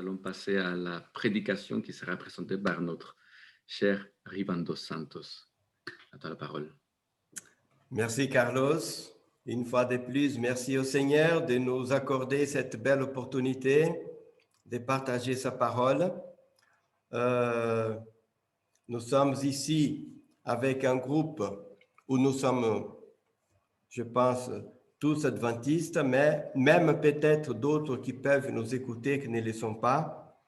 allons passer à la prédication qui sera présentée par notre cher Rivan Santos. À toi la parole. Merci Carlos. Une fois de plus, merci au Seigneur de nous accorder cette belle opportunité de partager sa parole. Nous sommes ici avec un groupe où nous sommes, je pense, tous adventistes, mais même peut-être d'autres qui peuvent nous écouter qui ne le sont pas.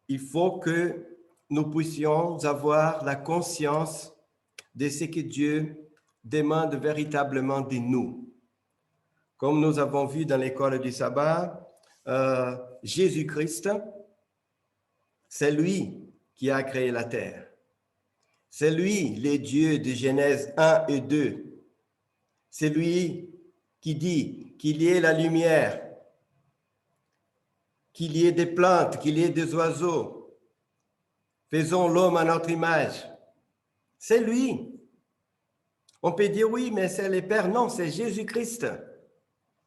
Il faut que nous puissions avoir la conscience de ce que Dieu demande véritablement de nous. Comme nous avons vu dans l'école du sabbat, Jésus-Christ, c'est lui qui a créé la terre. C'est lui, le Dieu de Genèse 1 et 2. C'est lui qui dit qu'il y ait la lumière, qu'il y ait des plantes, qu'il y ait des oiseaux. Faisons l'homme à notre image. C'est lui. On peut dire oui, mais c'est le Père. Non, c'est Jésus-Christ.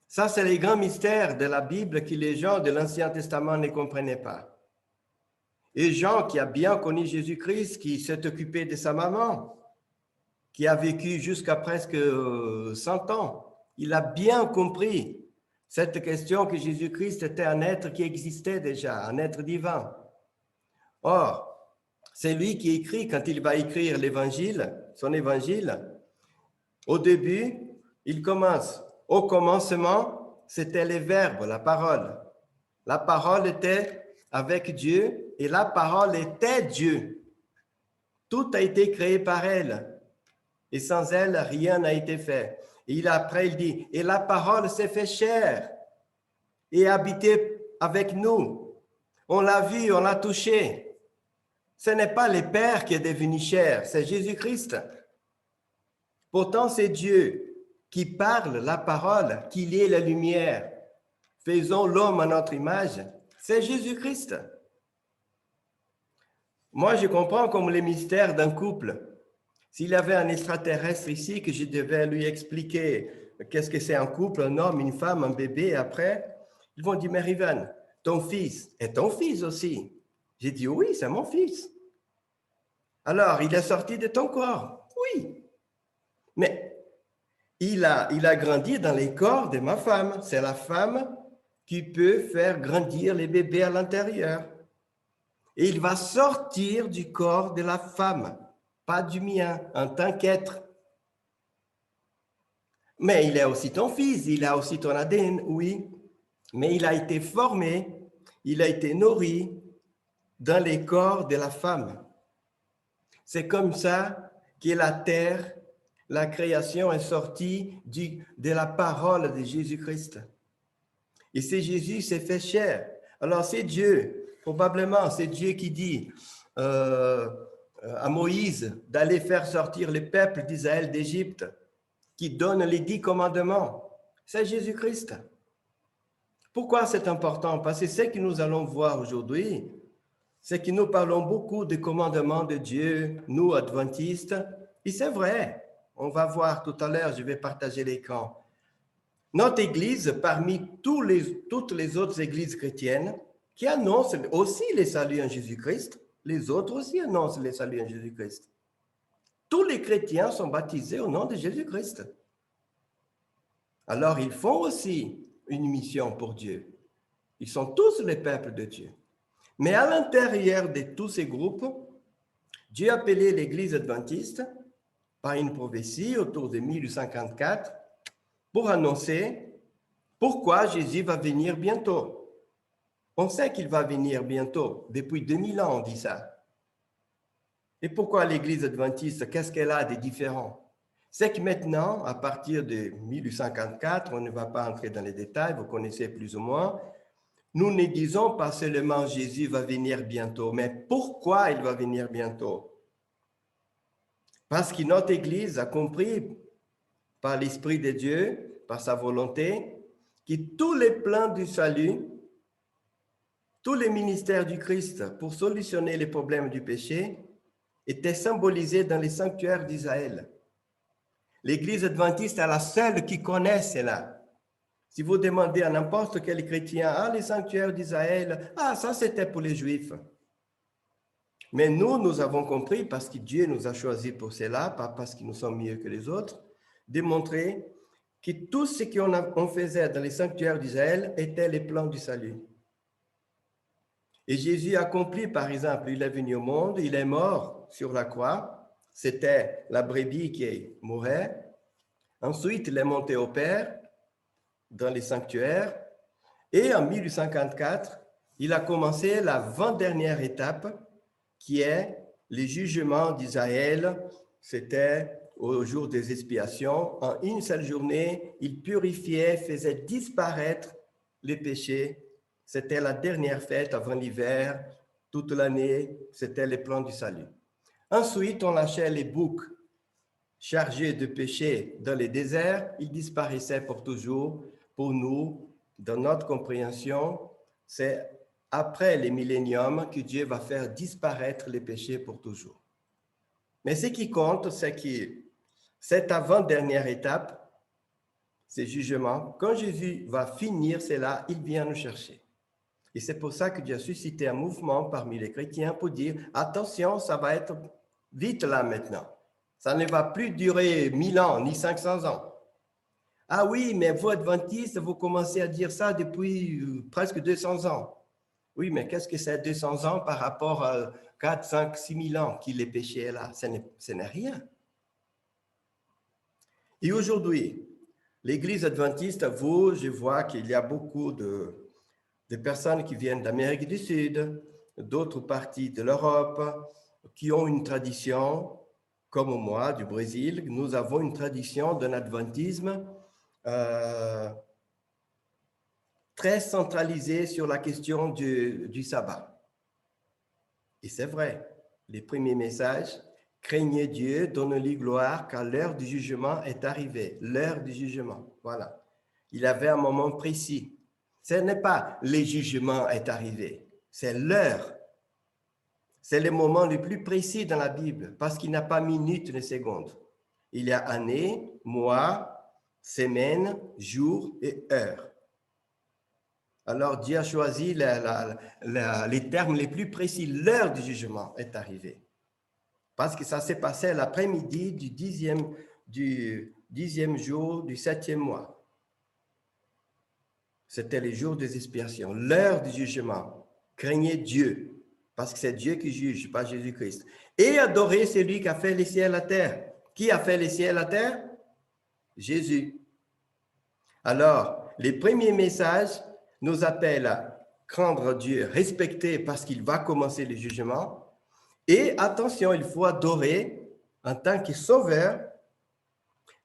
Ça, c'est les grands mystères de la Bible que les gens de l'Ancien Testament ne comprenaient pas. Et Jean, qui a bien connu Jésus-Christ, qui s'est occupé de sa maman, qui a vécu jusqu'à presque 100 ans, il a bien compris cette question que Jésus-Christ était un être qui existait déjà, un être divin. Or, c'est lui qui écrit, quand il va écrire l'évangile, son évangile, au début, il commence. Au commencement, c'était le Verbe, la parole. La parole était avec Dieu et la parole était Dieu. Tout a été créé par elle. Et sans elle, rien n'a été fait. Et après, il dit, et la parole s'est fait chair et a habité avec nous. On l'a vu, on l'a touché. Ce n'est pas le Père qui est devenu chair, c'est Jésus-Christ. Pourtant, c'est Dieu qui parle la parole, qu'il y ait la lumière. Faisons l'homme à notre image. C'est Jésus-Christ. Moi, je comprends comme les mystères d'un couple. S'il y avait un extraterrestre ici, que je devais lui expliquer qu'est-ce que c'est un couple, un homme, une femme, un bébé, après, ils vont dire, mais Rivan, ton fils est ton fils aussi. J'ai dit, oui, c'est mon fils. Alors, il est sorti de ton corps. Oui. Mais il a grandi dans les corps de ma femme. C'est la femme qui peut faire grandir les bébés à l'intérieur. Et il va sortir du corps de la femme, pas du mien, en tant qu'être. Mais il est aussi ton fils, il a aussi ton ADN, oui. Mais il a été formé, il a été nourri dans les corps de la femme. C'est comme ça que la terre, la création est sortie de la parole de Jésus-Christ. Et c'est Jésus s'est fait chair. Alors c'est Dieu, probablement, c'est Dieu qui dit à Moïse d'aller faire sortir le peuple d'Israël d'Égypte, qui donne les 10 commandements. C'est Jésus-Christ. Pourquoi c'est important? Parce que ce que nous allons voir aujourd'hui, c'est que nous parlons beaucoup des commandements de Dieu, nous, adventistes, et c'est vrai. On va voir tout à l'heure, je vais partager l'écran. Notre Église, parmi toutes les autres églises chrétiennes, qui annoncent aussi le salut en Jésus-Christ, les autres aussi annoncent le salut en Jésus-Christ. Tous les chrétiens sont baptisés au nom de Jésus-Christ. Alors, ils font aussi une mission pour Dieu. Ils sont tous les peuples de Dieu. Mais à l'intérieur de tous ces groupes, Dieu a appelé l'Église adventiste par une prophétie autour de 1854 pour annoncer pourquoi Jésus va venir bientôt. On sait qu'il va venir bientôt. Depuis 2000 ans, on dit ça. Et pourquoi l'Église adventiste, qu'est-ce qu'elle a de différent? C'est que maintenant, à partir de 1854, on ne va pas entrer dans les détails, vous connaissez plus ou moins, nous ne disons pas seulement Jésus va venir bientôt, mais pourquoi il va venir bientôt? Parce que notre Église a compris par l'Esprit de Dieu, par sa volonté, que tous les plans du salut, tous les ministères du Christ pour solutionner les problèmes du péché étaient symbolisés dans les sanctuaires d'Israël. L'Église adventiste est la seule qui connaît cela. Si vous demandez à n'importe quel chrétien, ah, les sanctuaires d'Israël, ah, ça c'était pour les Juifs. Mais nous avons compris, parce que Dieu nous a choisis pour cela, pas parce que nous sommes mieux que les autres, démontrer que tout ce qu'on faisait dans les sanctuaires d'Israël était les plans du salut. Et Jésus a accompli, par exemple, il est venu au monde, il est mort sur la croix, c'était la brebis qui mourait. Ensuite, il est monté au Père dans les sanctuaires. Et en 1854, il a commencé l'avant-dernière étape qui est le jugement d'Israël. C'était au jour des expiations. En une seule journée, il purifiait, faisait disparaître les péchés. C'était la dernière fête avant l'hiver. Toute l'année, c'était les plans du salut. Ensuite, on lâchait les boucs chargés de péchés dans les déserts. Ils disparaissaient pour toujours. Pour nous, dans notre compréhension, c'est après les milléniums que Dieu va faire disparaître les péchés pour toujours. Mais ce qui compte, c'est que cette avant-dernière étape, ce jugement, quand Jésus va finir cela, il vient nous chercher. Et c'est pour ça que Dieu a suscité un mouvement parmi les chrétiens pour dire, attention, ça va être vite là maintenant. Ça ne va plus durer 1000 ans, ni 500 ans. Ah oui, mais vous, adventistes, vous commencez à dire ça depuis presque 200 ans. Oui, mais qu'est-ce que c'est 200 ans par rapport à 4, 5, 6 000 ans qu'il les péchés là? Ce n'est rien. Et aujourd'hui, l'Église adventiste, je vois qu'il y a beaucoup de personnes qui viennent d'Amérique du Sud, d'autres parties de l'Europe, qui ont une tradition, comme moi, du Brésil. Nous avons une tradition d'un adventisme très centralisé sur la question du sabbat. Et c'est vrai, les premiers messages, craignez Dieu, donnez-lui gloire, car l'heure du jugement est arrivée. L'heure du jugement, voilà. Il avait un moment précis. Ce n'est pas le jugement est arrivé, c'est l'heure. C'est le moment le plus précis dans la Bible, parce qu'il n'a pas minute ni seconde. Il y a année, mois, semaine, jour et heure. Alors Dieu a choisi les termes les plus précis. L'heure du jugement est arrivée. Parce que ça s'est passé l'après-midi du dixième jour du 7e mois. C'était les jours des expiations. L'heure du jugement. Craignez Dieu. Parce que c'est Dieu qui juge, pas Jésus-Christ. Et adorez celui qui a fait les cieux et la terre. Qui a fait les cieux et la terre? Jésus. Alors, les premiers messages nous appellent à craindre Dieu, respecter parce qu'il va commencer le jugement. Et attention, il faut adorer en tant que sauveur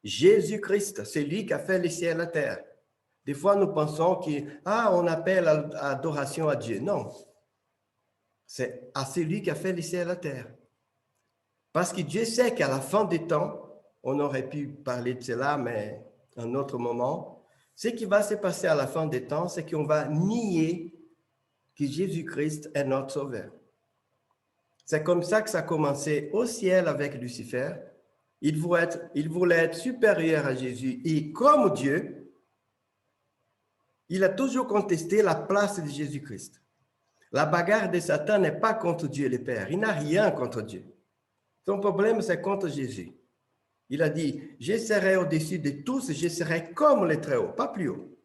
Jésus-Christ, c'est lui qui a fait les cieux et la terre. Des fois, nous pensons qu'on appelle à adoration à Dieu. Non, c'est à celui qui a fait les cieux et la terre. Parce que Dieu sait qu'à la fin des temps, on aurait pu parler de cela, mais à un autre moment, ce qui va se passer à la fin des temps, c'est qu'on va nier que Jésus-Christ est notre sauveur. C'est comme ça que ça a commencé au ciel avec Lucifer. Il voulait être supérieur à Jésus. Et comme Dieu, il a toujours contesté la place de Jésus-Christ. La bagarre de Satan n'est pas contre Dieu le Père. Il n'a rien contre Dieu. Son problème, c'est contre Jésus. Il a dit, je serai au-dessus de tous, je serai comme le Très-Haut, pas plus haut.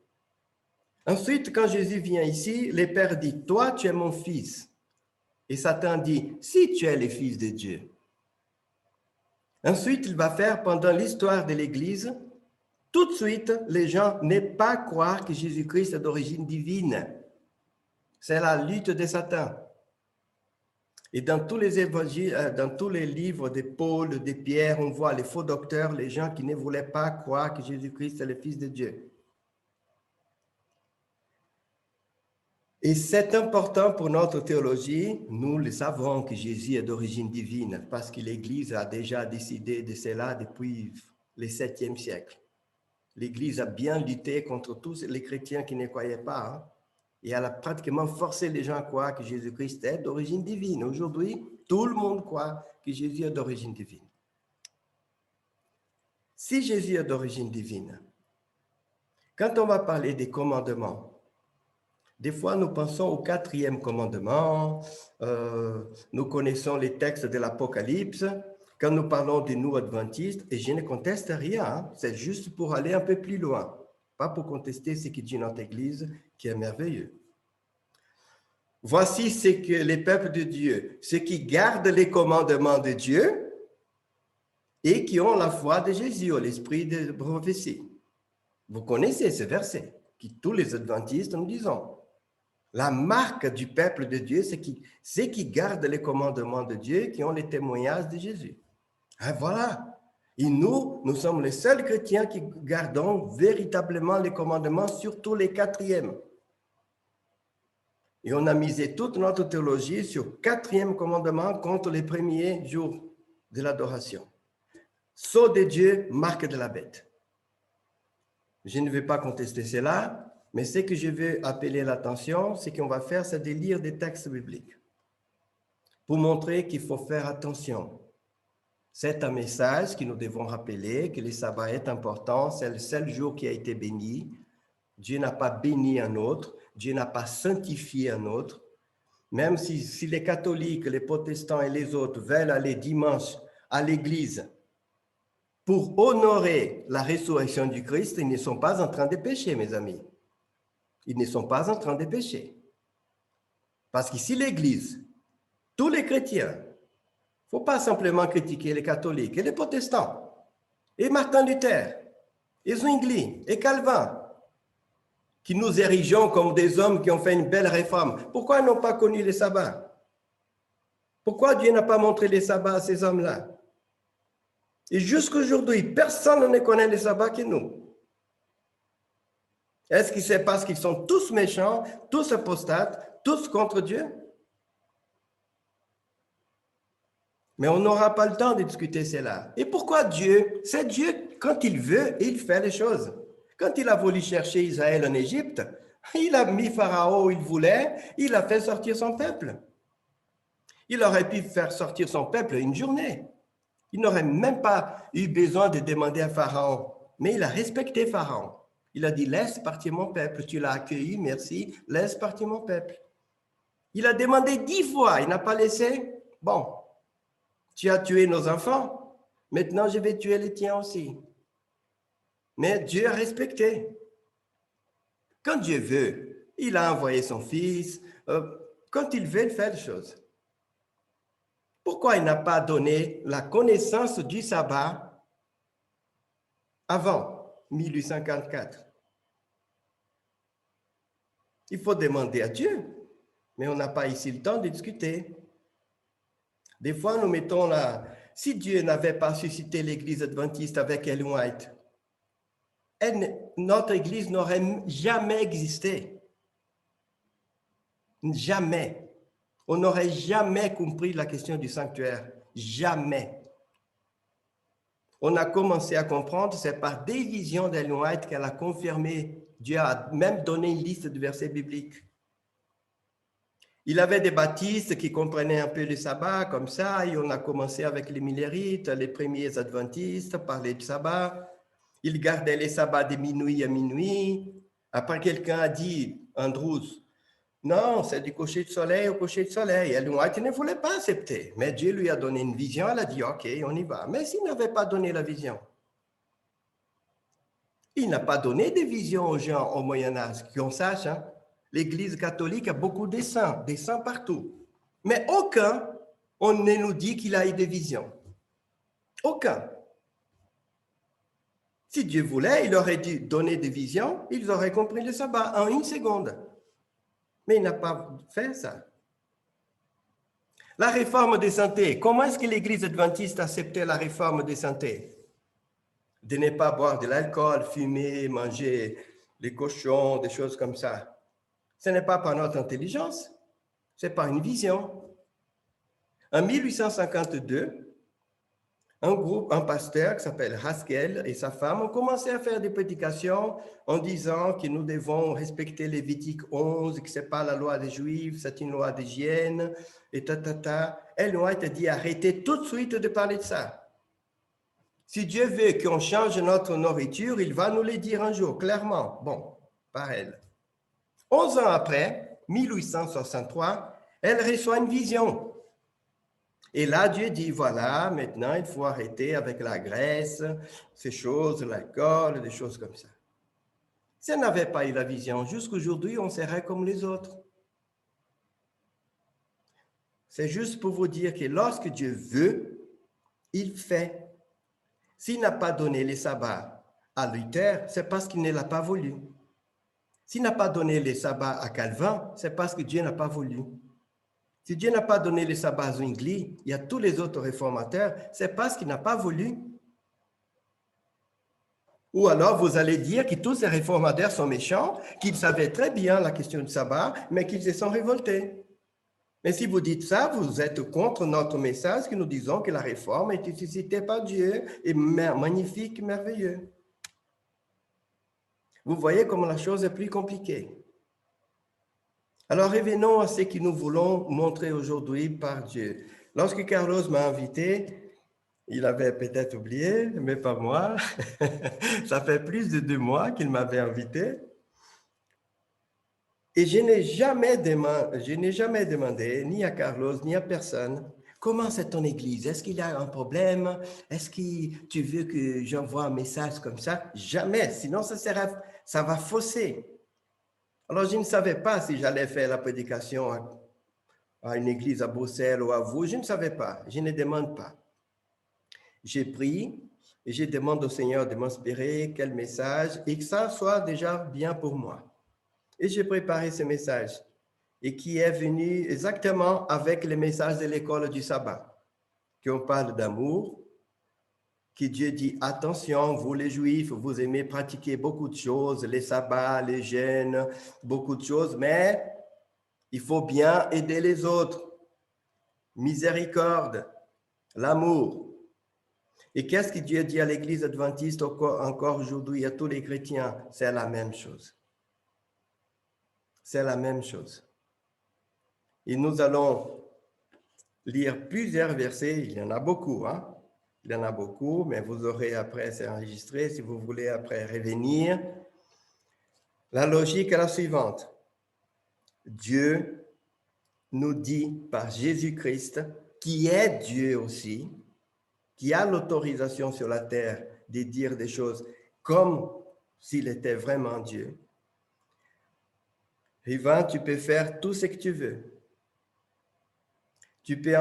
Ensuite, quand Jésus vient ici, le Père dit, toi, tu es mon fils. Et Satan dit, si tu es le fils de Dieu. Ensuite, il va faire, pendant l'histoire de l'Église, tout de suite, les gens ne pas croire que Jésus-Christ est d'origine divine. C'est la lutte de Satan. Et dans tous les évangiles, dans tous les livres de Paul, de Pierre, on voit les faux docteurs, les gens qui ne voulaient pas croire que Jésus-Christ est le Fils de Dieu. Et c'est important pour notre théologie. Nous le savons que Jésus est d'origine divine parce que l'Église a déjà décidé de cela depuis le 7e siècle. L'Église a bien lutté contre tous les chrétiens qui ne croyaient pas. Hein? Et elle a pratiquement forcé les gens à croire que Jésus-Christ est d'origine divine. Aujourd'hui, tout le monde croit que Jésus est d'origine divine. Si Jésus est d'origine divine, Quand on va parler des commandements, des fois nous pensons au 4e commandement, nous connaissons les textes de l'Apocalypse, quand nous parlons de nous adventistes, et je ne conteste rien, hein, c'est juste pour aller un peu plus loin, pas pour contester ce que dit notre Église, qui est merveilleux. Voici ce que les peuples de Dieu, ceux qui gardent les commandements de Dieu et qui ont la foi de Jésus, l'esprit de prophétie. Vous connaissez ce verset, que tous les adventistes nous disons. La marque du peuple de Dieu, c'est ceux qui gardent les commandements de Dieu, qui ont les témoignages de Jésus. Et voilà. Et nous sommes les seuls chrétiens qui gardons véritablement les commandements, surtout les 4e. Et on a misé toute notre théologie sur le 4e commandement contre les premiers jours de l'adoration. Sceau de Dieu, marque de la bête. Je ne vais pas contester cela, mais ce que je veux appeler l'attention, c'est qu'on va faire, c'est de lire des textes bibliques pour montrer qu'il faut faire attention. C'est un message que nous devons rappeler, que le sabbat est important, c'est le seul jour qui a été béni. Dieu n'a pas béni un autre, Dieu n'a pas sanctifié un autre. Même si les catholiques, les protestants et les autres veulent aller dimanche à l'église pour honorer la résurrection du Christ, ils ne sont pas en train de pécher, mes amis. Ils ne sont pas en train de pécher. Parce qu'ici, l'Église, tous les chrétiens, il ne faut pas simplement critiquer les catholiques et les protestants, et Martin Luther, et Zwingli, et Calvin, qui nous érigeons comme des hommes qui ont fait une belle réforme. Pourquoi ils n'ont pas connu les sabbats? Pourquoi Dieu n'a pas montré les sabbats à ces hommes-là? Et jusqu'à aujourd'hui, personne ne connaît les sabbats que nous. Est-ce que c'est parce qu'ils sont tous méchants, tous apostates, tous contre Dieu? Mais on n'aura pas le temps de discuter cela. Et pourquoi Dieu? C'est Dieu, quand il veut, il fait les choses. Quand il a voulu chercher Israël en Égypte, il a mis Pharaon où il voulait, il a fait sortir son peuple. Il aurait pu faire sortir son peuple une journée. Il n'aurait même pas eu besoin de demander à Pharaon. Mais il a respecté Pharaon. Il a dit, laisse partir mon peuple. Tu l'as accueilli, merci, laisse partir mon peuple. Il a demandé 10 fois, il n'a pas laissé. Bon, tu as tué nos enfants, maintenant je vais tuer les tiens aussi. Mais Dieu a respecté. Quand Dieu veut, il a envoyé son fils. Quand il veut, il fait les choses. Pourquoi il n'a pas donné la connaissance du sabbat avant 1844? Il faut demander à Dieu, mais on n'a pas ici le temps de discuter. Des fois, nous mettons là, si Dieu n'avait pas suscité l'Église adventiste avec Ellen White, notre Église n'aurait jamais existé. Jamais. On n'aurait jamais compris la question du sanctuaire. Jamais. On a commencé à comprendre, c'est par des visions d'Ellen White qu'elle a confirmé. Dieu a même donné une liste de versets bibliques. Il avait des baptistes qui comprenaient un peu le sabbat, comme ça, et on a commencé avec les millérites, les premiers adventistes, parlaient du sabbat. Ils gardaient les sabbats de minuit à minuit. Après, quelqu'un a dit, Andrews, non, c'est du coucher de soleil au coucher de soleil. Ellen White ne voulait pas accepter. Mais Dieu lui a donné une vision. Elle a dit, OK, on y va. Mais s'il n'avait pas donné la vision, il n'a pas donné de vision aux gens au Moyen-Âge. Qu'on sache, hein, l'Église catholique a beaucoup de saints partout. Mais aucun, on ne nous dit qu'il a eu des visions. Aucun. Si Dieu voulait, il aurait dû donner des visions, ils auraient compris le sabbat en 1 seconde. Mais il n'a pas fait ça. La réforme des santé. Comment est-ce que l'Église adventiste acceptait la réforme des santé? De ne pas boire de l'alcool, fumer, manger les cochons, des choses comme ça. Ce n'est pas par notre intelligence, c'est par une vision. En 1852, un pasteur qui s'appelle Haskell et sa femme ont commencé à faire des prédications en disant que nous devons respecter Lévitique 11, que ce n'est pas la loi des Juifs, c'est une loi d'hygiène, et Ellen White a dit arrêtez tout de suite de parler de ça. Si Dieu veut qu'on change notre nourriture, il va nous le dire un jour, clairement. Bon, par elle. 11 ans après, 1863, elle reçoit une vision. Et là, Dieu dit, voilà, maintenant, il faut arrêter avec la graisse, ces choses, l'alcool, des choses comme ça. Si elle n'avait pas eu la vision, jusqu'aujourd'hui, on serait comme les autres. C'est juste pour vous dire que lorsque Dieu veut, il fait. S'il n'a pas donné les sabbats à Luther, c'est parce qu'il ne l'a pas voulu. S'il n'a pas donné les sabbats à Calvin, c'est parce que Dieu n'a pas voulu. Si Dieu n'a pas donné les sabbats à Zwingli et à tous les autres réformateurs, c'est parce qu'il n'a pas voulu. Ou alors vous allez dire que tous ces réformateurs sont méchants, qu'ils savaient très bien la question du sabbat, mais qu'ils se sont révoltés. Mais si vous dites ça, vous êtes contre notre message que nous disons que la réforme est suscitée par Dieu et magnifique, merveilleux. Vous voyez comment la chose est plus compliquée. Alors revenons à ce que nous voulons montrer aujourd'hui par Dieu. Lorsque Carlos m'a invité, il avait peut-être oublié, mais pas moi. Ça fait plus de 2 mois qu'il m'avait invité. Et je n'ai jamais demandé, ni à Carlos, ni à personne, comment c'est ton église? Est-ce qu'il y a un problème? Est-ce que tu veux que j'envoie un message comme ça? Jamais, sinon ça va fausser. Alors, je ne savais pas si j'allais faire la prédication à une église à Bruxelles ou à vous. Je ne savais pas. Je ne demande pas. J'ai pris et je demande au Seigneur de m'inspirer quel message et que ça soit déjà bien pour moi. Et j'ai préparé ce message et qui est venu exactement avec le message de l'école du sabbat, qu'on parle d'amour, que Dieu dit, attention, vous les Juifs, vous aimez pratiquer beaucoup de choses, les sabbats, les jeûnes, beaucoup de choses, mais il faut bien aider les autres. Miséricorde, l'amour. Et qu'est-ce que Dieu dit à l'Église adventiste encore aujourd'hui, à tous les chrétiens? C'est la même chose. C'est la même chose. Et nous allons lire plusieurs versets, il y en a beaucoup, hein? Il y en a beaucoup, mais vous aurez après, c'est enregistré, si vous voulez après revenir. La logique est la suivante. Dieu nous dit par Jésus-Christ, qui est Dieu aussi, qui a l'autorisation sur la terre de dire des choses comme s'il était vraiment Dieu. Ivan, tu peux faire tout ce que tu veux. Tu peux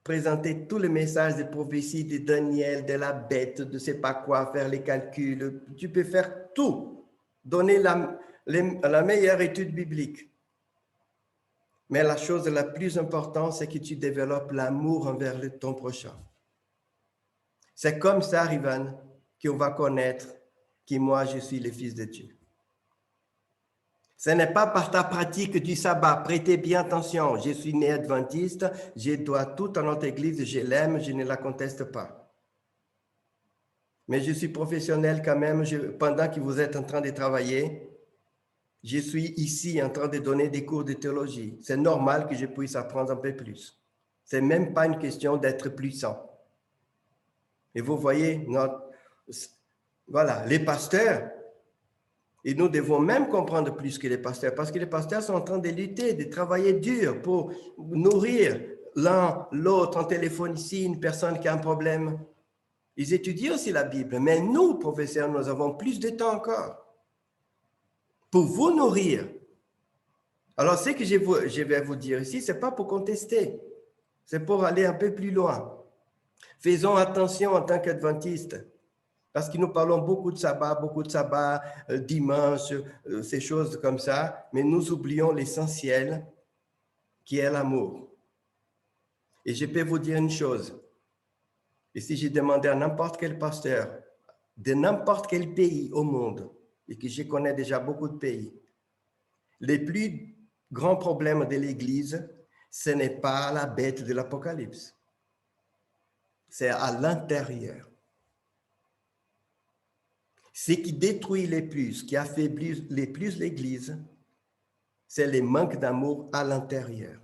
présenter tous les messages de prophétie de Daniel, de la bête, de ne sais pas quoi, faire les calculs. Tu peux faire tout, donner la meilleure étude biblique. Mais la chose la plus importante, c'est que tu développes l'amour envers ton prochain. C'est comme ça, Rivan, qu'on va connaître que moi, je suis le Fils de Dieu. Ce n'est pas par ta pratique du sabbat. Prêtez bien attention. Je suis né adventiste, je dois tout à notre église, je l'aime, je ne la conteste pas. Mais je suis professionnel quand même. Pendant que vous êtes en train de travailler, je suis ici en train de donner des cours de théologie. C'est normal que je puisse apprendre un peu plus. Ce n'est même pas une question d'être puissant. Et vous voyez, voilà, les pasteurs, et nous devons même comprendre plus que les pasteurs, parce que les pasteurs sont en train de lutter, de travailler dur pour nourrir l'un, l'autre. On téléphone ici, une personne qui a un problème. Ils étudient aussi la Bible, mais nous, professeurs, nous avons plus de temps encore pour vous nourrir. Alors, ce que je vais vous dire ici, ce n'est pas pour contester, c'est pour aller un peu plus loin. Faisons attention en tant qu'adventistes, parce que nous parlons beaucoup de sabbat, dimanche, ces choses comme ça, mais nous oublions l'essentiel qui est l'amour. Et je peux vous dire une chose, et si je demandais à n'importe quel pasteur de n'importe quel pays au monde, et que je connais déjà beaucoup de pays, les plus grands problèmes de l'Église, ce n'est pas la bête de l'Apocalypse. C'est à l'intérieur. Ce qui détruit les plus, qui affaiblit les plus l'Église, c'est le manque d'amour à l'intérieur.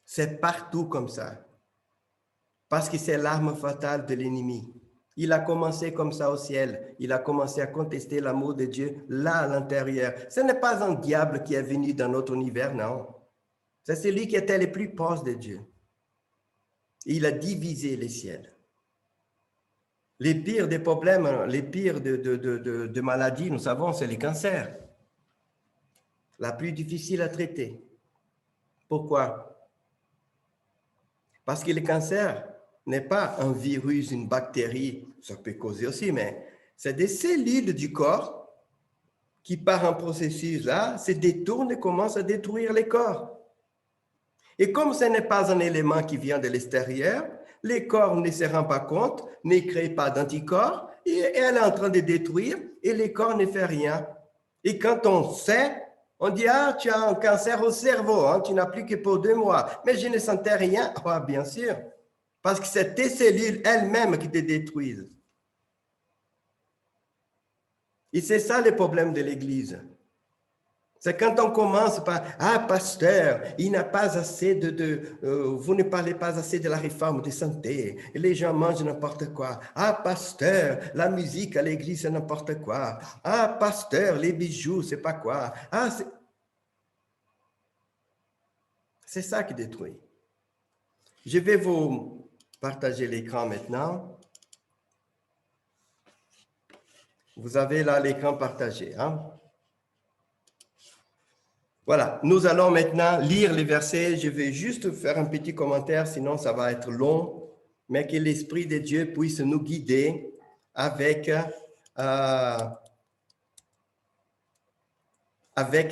C'est partout comme ça. Parce que c'est l'arme fatale de l'ennemi. Il a commencé comme ça au ciel. Il a commencé à contester l'amour de Dieu là à l'intérieur. Ce n'est pas un diable qui est venu dans notre univers, non. C'est celui qui était le plus proche de Dieu. Il a divisé les ciels. Les pires des problèmes, les pires de maladies, nous savons, c'est les cancers. La plus difficile à traiter. Pourquoi? Parce que le cancer n'est pas un virus, une bactérie, ça peut causer aussi, mais c'est des cellules du corps qui, par un processus là, se détournent et commencent à détruire les corps. Et comme ce n'est pas un élément qui vient de l'extérieur, les corps ne se rendent pas compte, ne créent pas d'anticorps, et elle est en train de détruire, et les corps ne font rien. Et quand on sait, on dit, ah, tu as un cancer au cerveau, hein, tu n'as plus que pour 2 mois. Mais je ne sentais rien. Ah, bien sûr, parce que c'est tes cellules elles-mêmes qui te détruisent. Et c'est ça le problème de l'Église. C'est quand on commence par « Ah, pasteur, il n'a pas assez vous ne parlez pas assez de la réforme de santé. Les gens mangent n'importe quoi. Ah, pasteur, la musique à l'église, c'est n'importe quoi. Ah, pasteur, les bijoux, c'est pas quoi. Ah, c'est ça qui détruit. Je vais vous partager l'écran maintenant. Vous avez là l'écran partagé, hein? Voilà, nous allons maintenant lire les versets. Je vais juste faire un petit commentaire, sinon ça va être long, mais que l'Esprit de Dieu puisse nous guider avec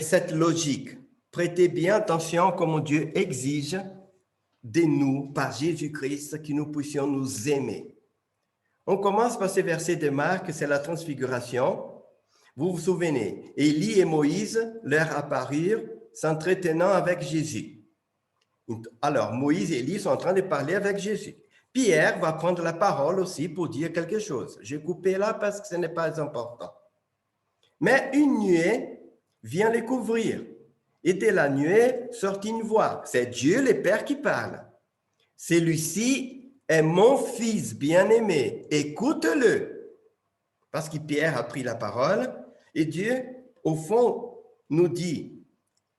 cette logique. Prêtez bien attention comment Dieu exige de nous, par Jésus-Christ, que nous puissions nous aimer. On commence par ce verset de Marc, c'est la transfiguration. Vous vous souvenez, Élie et Moïse leur apparurent s'entretenant avec Jésus. Alors, Moïse et Élie sont en train de parler avec Jésus. Pierre va prendre la parole aussi pour dire quelque chose. J'ai coupé là parce que ce n'est pas important. Mais une nuée vient les couvrir. Et de la nuée sortit une voix. C'est Dieu le Père qui parle. Celui-ci est mon fils bien-aimé. Écoute-le. Parce que Pierre a pris la parole et Dieu, au fond, nous dit,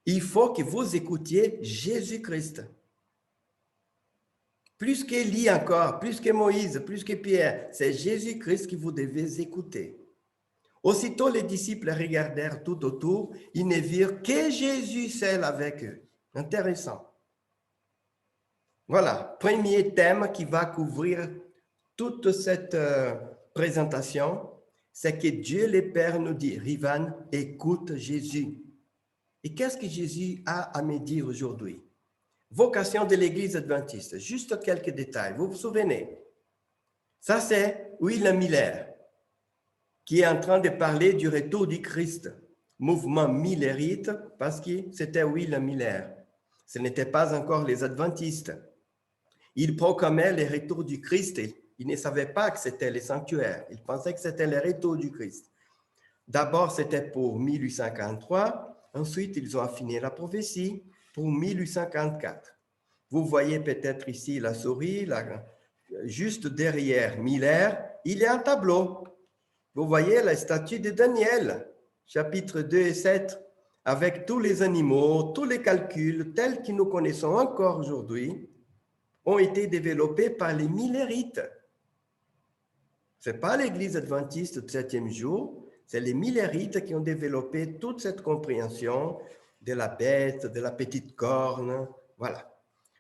il faut que vous écoutiez Jésus-Christ. Plus qu'Élie encore, plus que Moïse, plus que Pierre, c'est Jésus-Christ que vous devez écouter. Aussitôt, les disciples regardèrent tout autour, ils ne virent que Jésus seul avec eux. Intéressant. Voilà, premier thème qui va couvrir toute cette présentation, c'est que Dieu le Père nous dit, Rivan, écoute Jésus. Et qu'est-ce que Jésus a à me dire aujourd'hui? Vocation de l'Église adventiste, juste quelques détails. Vous vous souvenez? Ça, c'est William Miller, qui est en train de parler du retour du Christ. Mouvement millerite, parce que c'était William Miller. Ce n'était pas encore les adventistes. Il proclamait le retour du Christ. Il ne savait pas que c'était le sanctuaire. Il pensait que c'était le retour du Christ. D'abord, c'était pour 1843. Ensuite, ils ont affiné la prophétie pour 1844. Vous voyez peut-être ici la souris, juste derrière Miller, il y a un tableau. Vous voyez la statue de Daniel, chapitre 2 et 7, avec tous les animaux, tous les calculs tels que nous connaissons encore aujourd'hui, ont été développés par les millérites. Ce n'est pas l'Église adventiste du 7e jour, c'est les millérites qui ont développé toute cette compréhension de la bête, de la petite corne, voilà.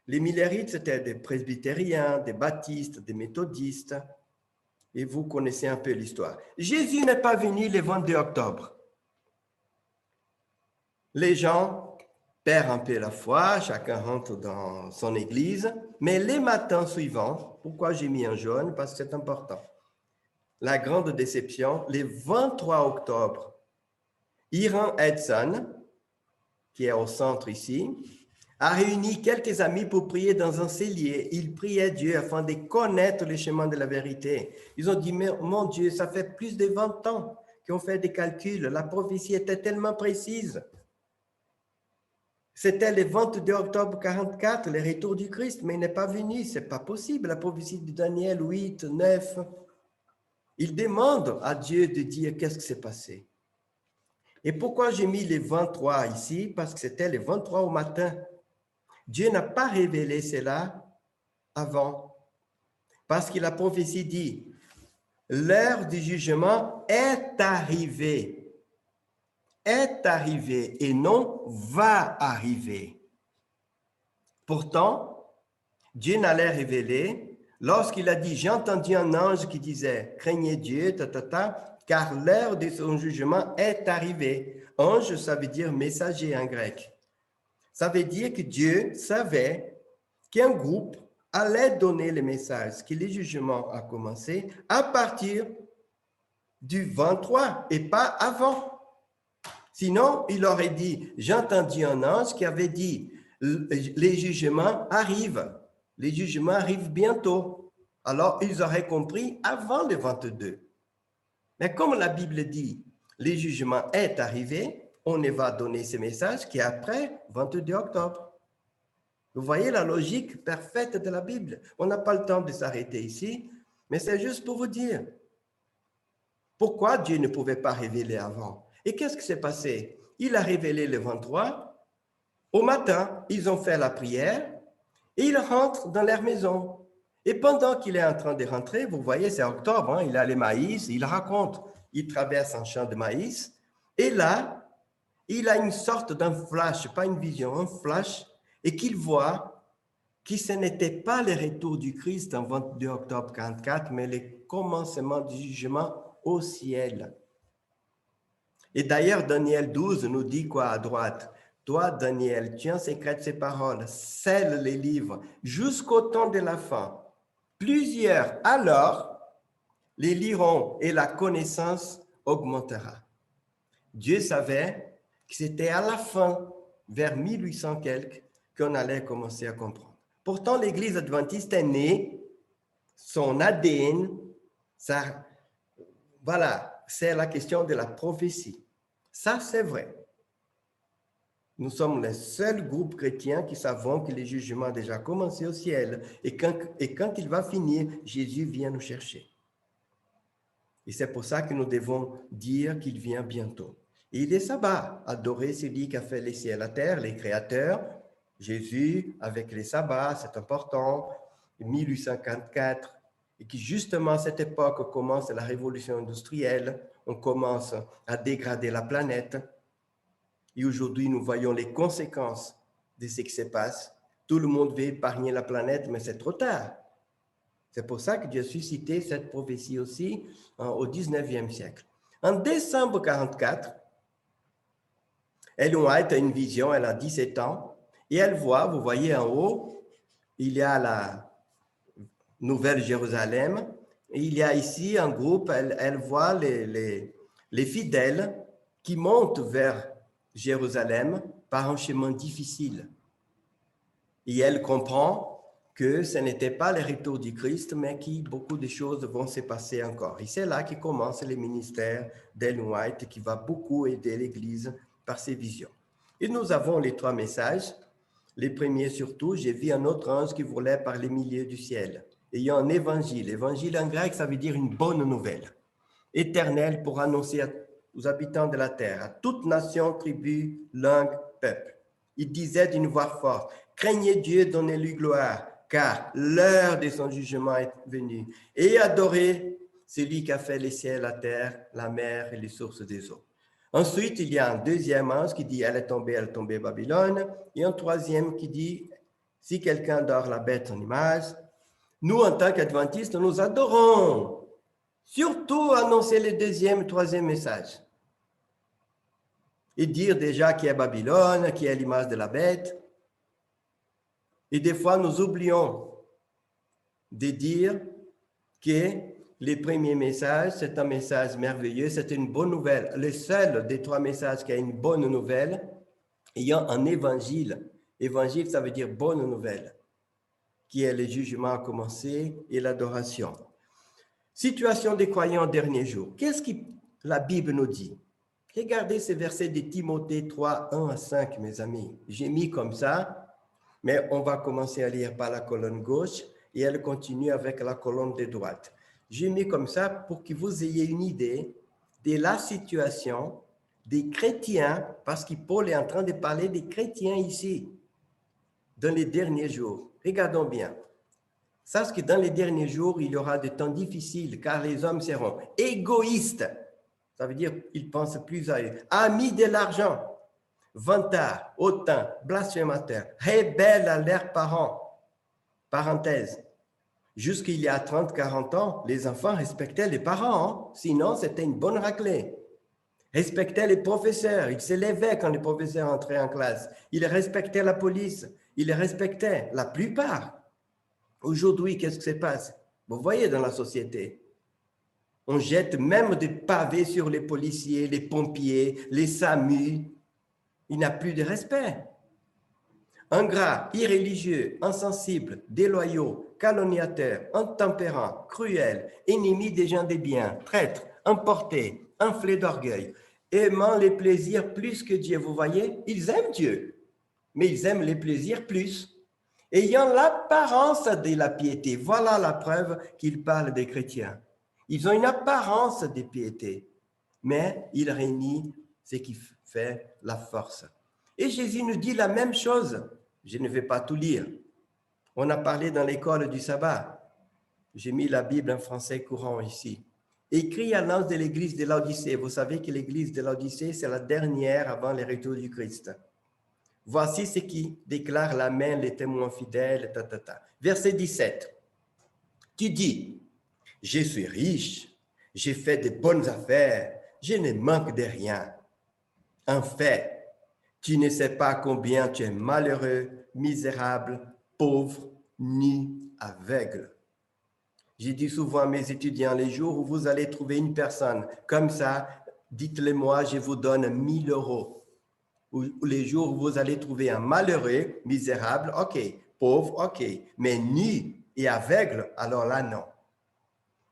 Les millérites, c'était des presbytériens, des baptistes, des méthodistes, et vous connaissez un peu l'histoire. Jésus n'est pas venu le 22 octobre. Les gens perdent un peu la foi, chacun rentre dans son église, mais les matins suivants, pourquoi j'ai mis en jaune? Parce que c'est important. La grande déception, le 23 octobre, Iran Edson, qui est au centre ici, a réuni quelques amis pour prier dans un cellier. Ils priaient Dieu afin de connaître le chemin de la vérité. Ils ont dit, mais mon Dieu, ça fait plus de 20 ans qu'on fait des calculs. La prophétie était tellement précise. C'était le 22 octobre 44, le retour du Christ, mais il n'est pas venu, ce n'est pas possible. La prophétie de Daniel 8, 9, il demande à Dieu de dire qu'est-ce qui s'est passé. Et pourquoi j'ai mis les 23 ici? Parce que c'était les 23 au matin. Dieu n'a pas révélé cela avant. Parce que la prophétie dit, l'heure du jugement est arrivée et non va arriver. Pourtant, Dieu n'allait révéler lorsqu'il a dit, j'ai entendu un ange qui disait, craignez Dieu, car l'heure de son jugement est arrivée. Ange, ça veut dire messager en grec. Ça veut dire que Dieu savait qu'un groupe allait donner le message, que le jugement a commencé à partir du 23 et pas avant. Sinon, il aurait dit, j'ai entendu un ange qui avait dit, les jugements arrivent bientôt. Alors, ils auraient compris avant le 22. Mais comme la Bible dit, le jugement est arrivé, on ne va donner ce message qu'après 22 octobre. Vous voyez la logique parfaite de la Bible. On n'a pas le temps de s'arrêter ici, mais c'est juste pour vous dire pourquoi Dieu ne pouvait pas révéler avant. Et qu'est-ce qui s'est passé? Il a révélé le 23. Au matin, ils ont fait la prière et ils rentrent dans leur maison. Et pendant qu'il est en train de rentrer, vous voyez, c'est octobre, hein, il a les maïs, il raconte, il traverse un champ de maïs. Et là, il a une sorte d'un flash, pas une vision, un flash, et qu'il voit que ce n'était pas le retour du Christ en 22 octobre 44, mais le commencement du jugement au ciel. Et d'ailleurs, Daniel 12 nous dit quoi à droite? Toi, Daniel, tiens secrète ces paroles, scelle les livres jusqu'au temps de la fin. Plusieurs, alors, les liront et la connaissance augmentera. Dieu savait que c'était à la fin, vers 1800 quelques, qu'on allait commencer à comprendre. Pourtant, l'Église adventiste est née, son ADN, ça, voilà, c'est la question de la prophétie. Ça, c'est vrai. Nous sommes les seuls groupes chrétiens qui savons que le jugement a déjà commencé au ciel et quand il va finir, Jésus vient nous chercher. Et c'est pour ça que nous devons dire qu'il vient bientôt. Et il est sabbat, adorer celui qui a fait les cieux et la terre, les créateurs, Jésus avec les sabbats, c'est important, 1854, et que justement à cette époque commence la révolution industrielle, on commence à dégrader la planète. Et aujourd'hui, nous voyons les conséquences de ce qui se passe. Tout le monde veut épargner la planète, mais c'est trop tard. C'est pour ça que Dieu a suscité cette prophétie aussi au 19e siècle. En décembre 44, Ellen White a une vision, elle a 17 ans, et elle voit, vous voyez en haut, il y a la Nouvelle Jérusalem, et il y a ici un groupe, elle voit les fidèles qui montent vers Jérusalem par un chemin difficile. Et elle comprend que ce n'était pas le retour du Christ, mais que beaucoup de choses vont se passer encore. Et c'est là que commence le ministère d'Ellen White, qui va beaucoup aider l'Église par ses visions. Et nous avons les 3 messages. Les premiers surtout, j'ai vu un autre ange qui volait par les milieux du ciel. Et il y a un évangile. Évangile en grec, ça veut dire une bonne nouvelle, éternelle pour annoncer aux habitants de la terre, à toute nation, tribu, langue, peuple. Il disait d'une voix forte, craignez Dieu, donnez-lui gloire, car l'heure de son jugement est venue. Et adorez celui qui a fait les cieux, la terre, la mer et les sources des eaux. Ensuite, il y a un deuxième ange qui dit, elle est tombée Babylone. Et un troisième qui dit, si quelqu'un adore la bête en image, nous, en tant qu'adventistes, nous adorons. Surtout annoncer le deuxième, troisième message. Et dire déjà qui est Babylone, qui est l'image de la bête. Et des fois, nous oublions de dire que le premier message, c'est un message merveilleux, c'est une bonne nouvelle. Le seul des 3 messages qui a une bonne nouvelle, il y a un évangile. Évangile, ça veut dire bonne nouvelle, qui est le jugement à commencer et l'adoration. Situation des croyants au dernier jour. Qu'est-ce que la Bible nous dit? Regardez ces versets de Timothée 3, 1 à 5, mes amis. J'ai mis comme ça, mais on va commencer à lire par la colonne gauche et elle continue avec la colonne de droite. J'ai mis comme ça pour que vous ayez une idée de la situation des chrétiens, parce que Paul est en train de parler des chrétiens ici, dans les derniers jours. Regardons bien. Sache que dans les derniers jours, il y aura des temps difficiles, car les hommes seront égoïstes. Ça veut dire qu'ils pensent plus à eux. Amis de l'argent, vantards, hautains, blasphémateurs, rebelles à leurs parents. Parenthèse. Jusqu'il y a 30, 40 ans, les enfants respectaient les parents, hein? Sinon c'était une bonne raclée. Respectaient les professeurs, ils se levaient quand les professeurs entraient en classe. Ils respectaient la police, ils respectaient la plupart. Aujourd'hui, qu'est-ce qui se passe? Vous voyez dans la société, on jette même des pavés sur les policiers, les pompiers, les SAMU. Il n'y a plus de respect. Ingrats, irréligieux, insensibles, déloyaux, calomniateurs, intempérants, cruels, ennemis des gens des biens, traîtres, emportés, enflés d'orgueil, aimant les plaisirs plus que Dieu. Vous voyez, ils aiment Dieu, mais ils aiment les plaisirs plus. Ayant l'apparence de la piété, voilà la preuve qu'il parle des chrétiens. Ils ont une apparence de piété, mais ils réunissent ce qui fait la force. Et Jésus nous dit la même chose. Je ne vais pas tout lire. On a parlé dans l'école du sabbat. J'ai mis la Bible en français courant ici. Écrit à l'ange de l'église de Laodicée. Vous savez que l'église de Laodicée, c'est la dernière avant le retour du Christ. Voici ce qui déclare l'Amen, les témoins fidèles, Verset 17. Tu dis, je suis riche, j'ai fait de bonnes affaires, je ne manque de rien. En fait, tu ne sais pas combien tu es malheureux, misérable, pauvre, nu, aveugle. J'ai dit souvent à mes étudiants, les jours où vous allez trouver une personne comme ça, dites-le moi, je vous donne 1000 euros. Ou les jours où vous allez trouver un malheureux, misérable, ok, pauvre, ok, mais nu et aveugle, alors là, non.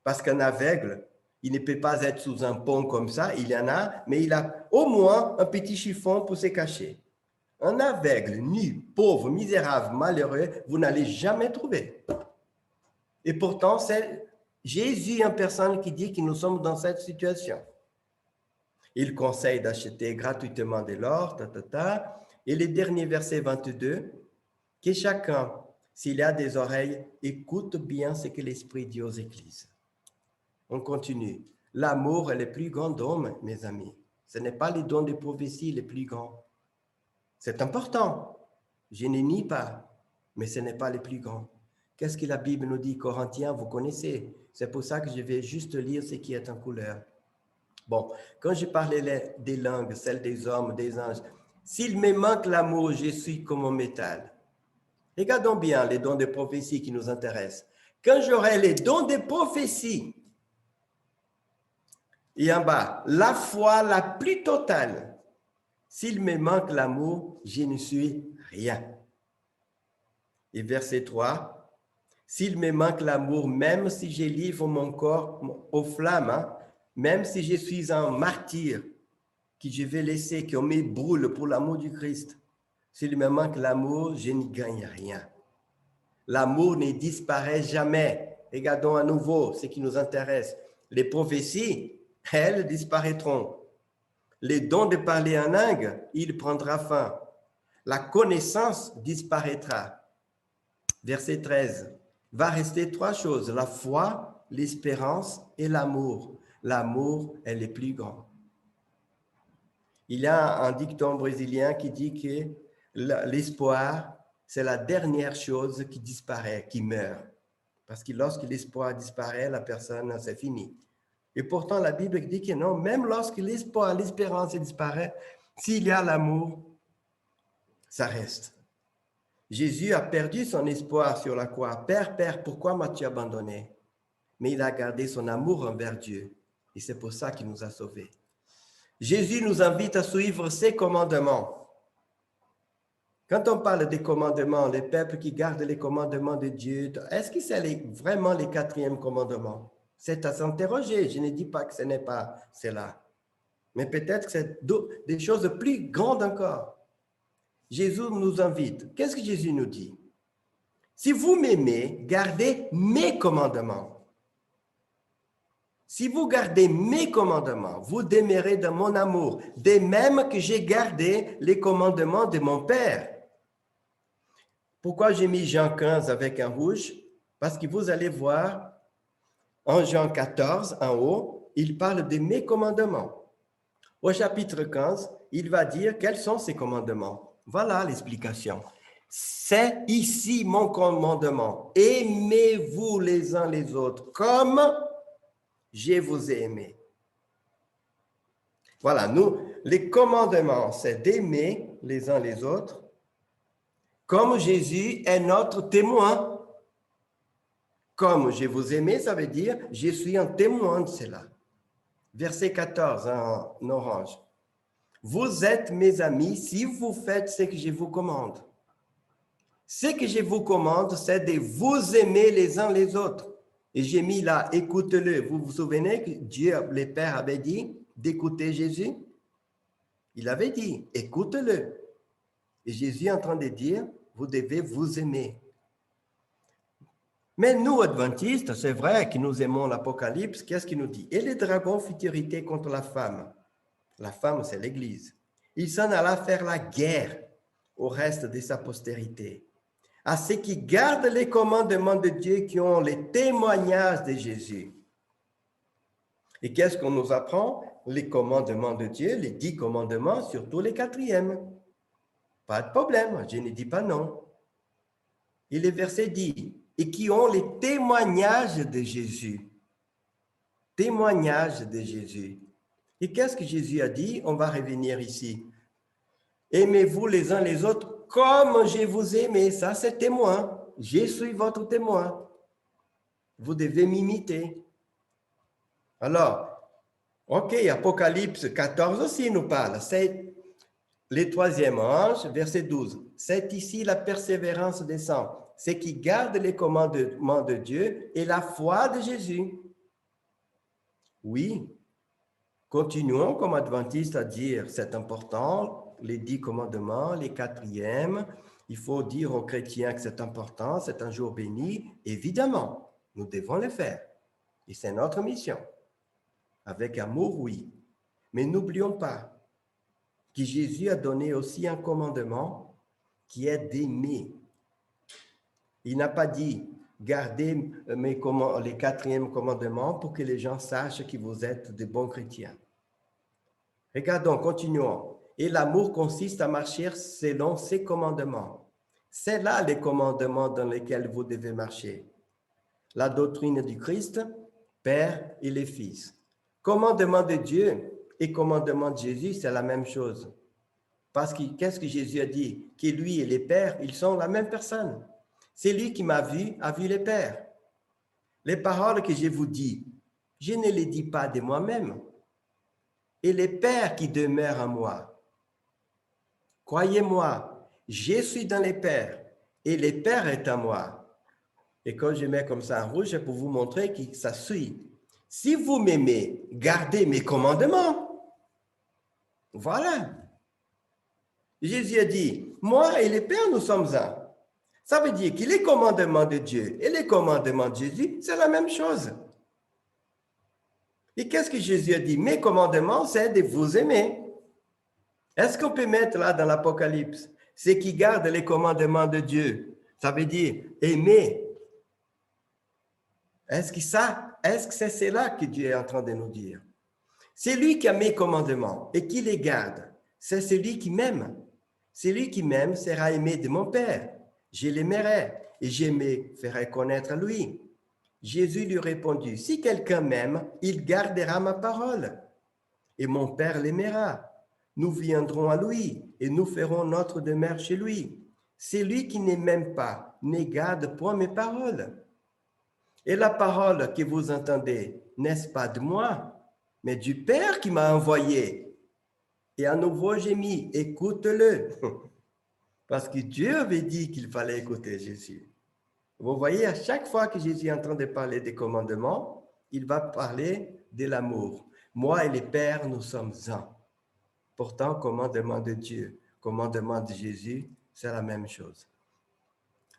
Parce qu'un aveugle, il ne peut pas être sous un pont comme ça, il y en a, mais il a au moins un petit chiffon pour se cacher. Un aveugle, nu, pauvre, misérable, malheureux, vous n'allez jamais trouver. Et pourtant, c'est Jésus en personne qui dit que nous sommes dans cette situation. Il conseille d'acheter gratuitement de l'or, Et le dernier verset 22, que chacun, s'il a des oreilles, écoute bien ce que l'Esprit dit aux églises. On continue. L'amour est le plus grand don, mes amis. Ce n'est pas les dons de prophétie les plus grands. C'est important. Je ne nie pas, mais ce n'est pas le plus grand. Qu'est-ce que la Bible nous dit, Corinthiens, vous connaissez. C'est pour ça que je vais juste lire ce qui est en couleur. Bon, quand je parlais des langues, celles des hommes, des anges, s'il me manque l'amour, je suis comme un métal. Regardons bien les dons de prophétie qui nous intéressent. Quand j'aurai les dons de prophétie, et en bas, la foi la plus totale, s'il me manque l'amour, je ne suis rien. Et verset 3, s'il me manque l'amour, même si je livre mon corps aux flammes, même si je suis un martyr, que je vais laisser, qu'on me brûle pour l'amour du Christ, s'il me manque l'amour, je n'y gagne rien. L'amour ne disparaît jamais. Regardons à nouveau ce qui nous intéresse. Les prophéties, elles disparaîtront. Les dons de parler en langue, il prendra fin. La connaissance disparaîtra. Verset 13. Va rester 3 choses, la foi, l'espérance et l'amour. L'amour est le plus grand. Il y a un dicton brésilien qui dit que l'espoir, c'est la dernière chose qui disparaît, qui meurt. Parce que lorsque l'espoir disparaît, la personne, c'est fini. Et pourtant, la Bible dit que non, même lorsque l'espoir, l'espérance disparaît, s'il y a l'amour, ça reste. Jésus a perdu son espoir sur la croix. Père, Père, pourquoi m'as-tu abandonné? Mais il a gardé son amour envers Dieu. Et c'est pour ça qu'il nous a sauvés. Jésus nous invite à suivre ses commandements. Quand on parle des commandements, les peuples qui gardent les commandements de Dieu, est-ce que c'est vraiment les 4e commandements? C'est à s'interroger. Je ne dis pas que ce n'est pas cela. Mais peut-être que c'est des choses plus grandes encore. Jésus nous invite. Qu'est-ce que Jésus nous dit? Si vous m'aimez, gardez mes commandements. Si vous gardez mes commandements, vous demeurez dans mon amour, de même que j'ai gardé les commandements de mon Père. Pourquoi j'ai mis Jean 15 avec un rouge? Parce que vous allez voir, en Jean 14, en haut, il parle de mes commandements. Au chapitre 15, il va dire quels sont ces commandements. Voilà l'explication. C'est ici mon commandement. Aimez-vous les uns les autres comme je vous ai aimé. Voilà, nous, les commandements, c'est d'aimer les uns les autres comme Jésus est notre témoin. Comme je vous aimais, ça veut dire je suis un témoin de cela. Verset 14 en orange. Vous êtes mes amis si vous faites ce que je vous commande. Ce que je vous commande, c'est de vous aimer les uns les autres. Et j'ai mis là, écoutez-le. Vous vous souvenez que Dieu, le Père, avait dit d'écouter Jésus? Il avait dit, écoutez-le. Et Jésus est en train de dire, vous devez vous aimer. Mais nous, adventistes, c'est vrai que nous aimons l'Apocalypse. Qu'est-ce qu'il nous dit? Et le dragon fut irrité contre la femme. La femme, c'est l'Église. Il s'en alla faire la guerre au reste de sa postérité, à ceux qui gardent les commandements de Dieu, qui ont les témoignages de Jésus. Et qu'est-ce qu'on nous apprend? Les commandements de Dieu, les 10 commandements, surtout les 4e. Pas de problème, je ne dis pas non. Et le verset dit, et qui ont les témoignages de Jésus. Témoignages de Jésus. Et qu'est-ce que Jésus a dit? On va revenir ici. Aimez-vous les uns les autres comme je vous aimé. Ça, c'est témoin. Je suis votre témoin. Vous devez m'imiter. Alors, ok, Apocalypse 14 aussi nous parle. C'est le 3e ange, verset 12. C'est ici la persévérance des saints. C'est qui gardent les commandements de Dieu et la foi de Jésus. Oui, continuons comme adventistes à dire, c'est important, les 10 commandements, les 4e, il faut dire aux chrétiens que c'est important, c'est un jour béni. Évidemment, nous devons le faire. Et c'est notre mission. Avec amour, oui. Mais n'oublions pas que Jésus a donné aussi un commandement qui est d'aimer. Il n'a pas dit gardez les 4e commandements pour que les gens sachent que vous êtes de bons chrétiens. Regardons, continuons. Et l'amour consiste à marcher selon ses commandements. C'est là les commandements dans lesquels vous devez marcher. La doctrine du Christ, Père et les Fils. Commandement de Dieu et commandement de Jésus, c'est la même chose. Parce que qu'est-ce que Jésus a dit? Que lui et les pères, ils sont la même personne. C'est lui qui m'a vu, a vu les pères. Les paroles que je vous dis, je ne les dis pas de moi-même. Et les pères qui demeurent en moi. Croyez-moi, je suis dans les pères et les pères est en moi. Et quand je mets comme ça en rouge, c'est pour vous montrer que ça suit. Si vous m'aimez, gardez mes commandements. Voilà. Jésus a dit, moi et les pères, nous sommes un. Ça veut dire que les commandements de Dieu et les commandements de Jésus, c'est la même chose. Et qu'est-ce que Jésus a dit? Mes commandements, c'est de vous aimer. Est-ce qu'on peut mettre là dans l'Apocalypse, ceux qui gardent les commandements de Dieu, ça veut dire aimer. Est-ce que c'est cela que Dieu est en train de nous dire? C'est lui qui a mes commandements et qui les garde. C'est celui qui m'aime. Celui qui m'aime sera aimé de mon Père. Je l'aimerai et je me ferai connaître à lui. Jésus lui répondit, si quelqu'un m'aime, il gardera ma parole et mon Père l'aimera. Nous viendrons à lui et nous ferons notre demeure chez lui. Celui qui ne m'aime pas ne garde point mes paroles. Et la parole que vous entendez, n'est-ce pas de moi, mais du Père qui m'a envoyé. Et à nouveau, j'ai mis, écoute-le. Parce que Dieu avait dit qu'il fallait écouter Jésus. Vous voyez, à chaque fois que Jésus est en train de parler des commandements, il va parler de l'amour. Moi et les pères, nous sommes un. Pourtant, commandement de Dieu, commandement de Jésus, c'est la même chose.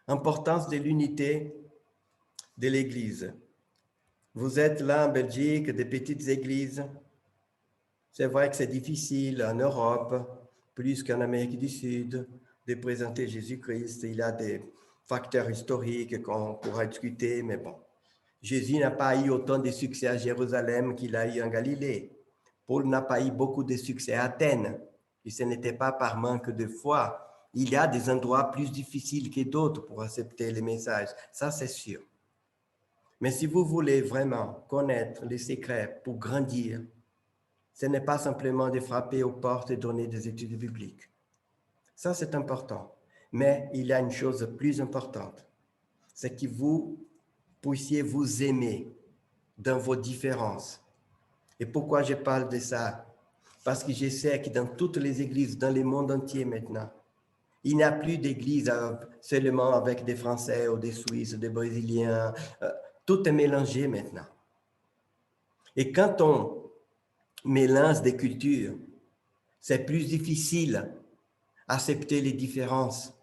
Importance de l'unité de l'Église. Vous êtes là en Belgique, des petites églises. C'est vrai que c'est difficile en Europe, plus qu'en Amérique du Sud, de présenter Jésus-Christ. Il y a des facteurs historiques qu'on pourra discuter, mais bon. Jésus n'a pas eu autant de succès à Jérusalem qu'il a eu en Galilée. Paul n'a pas eu beaucoup de succès à Athènes. Et ce n'était pas par manque de foi. Il y a des endroits plus difficiles que d'autres pour accepter les messages. Ça, c'est sûr. Mais si vous voulez vraiment connaître les secrets pour grandir, ce n'est pas simplement de frapper aux portes et donner des études bibliques. Ça, c'est important. Mais il y a une chose plus importante. C'est que vous puissiez vous aimer dans vos différences. Et pourquoi je parle de ça? Parce que je sais que dans toutes les églises, dans le monde entier maintenant, il n'y a plus d'église seulement avec des Français ou des Suisses, des Brésiliens. Tout est mélangé maintenant. Et quand on mélange des cultures, c'est plus difficile d'accepter les différences.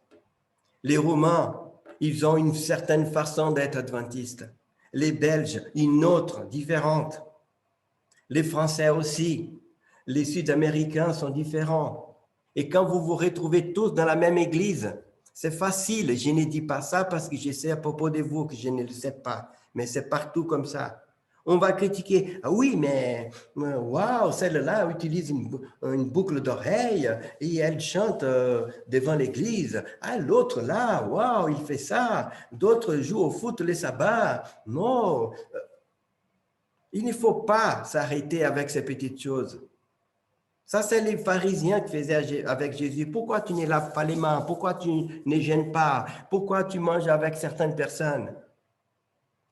Les Romains, ils ont une certaine façon d'être adventistes. Les Belges, une autre, différente. Les Français aussi. Les Sud-Américains sont différents. Et quand vous vous retrouvez tous dans la même église, c'est facile. Je ne dis pas ça parce que je sais à propos de vous que je ne le sais pas. Mais c'est partout comme ça. On va critiquer. Ah oui, mais waouh, celle-là utilise une boucle d'oreille et elle chante devant l'église. Ah, l'autre là, waouh, il fait ça. D'autres jouent au foot les sabbats. Non, il ne faut pas s'arrêter avec ces petites choses. Ça, c'est les pharisiens qui faisaient avec Jésus. Pourquoi tu ne laves pas les mains? Pourquoi tu ne gênes pas? Pourquoi tu manges avec certaines personnes?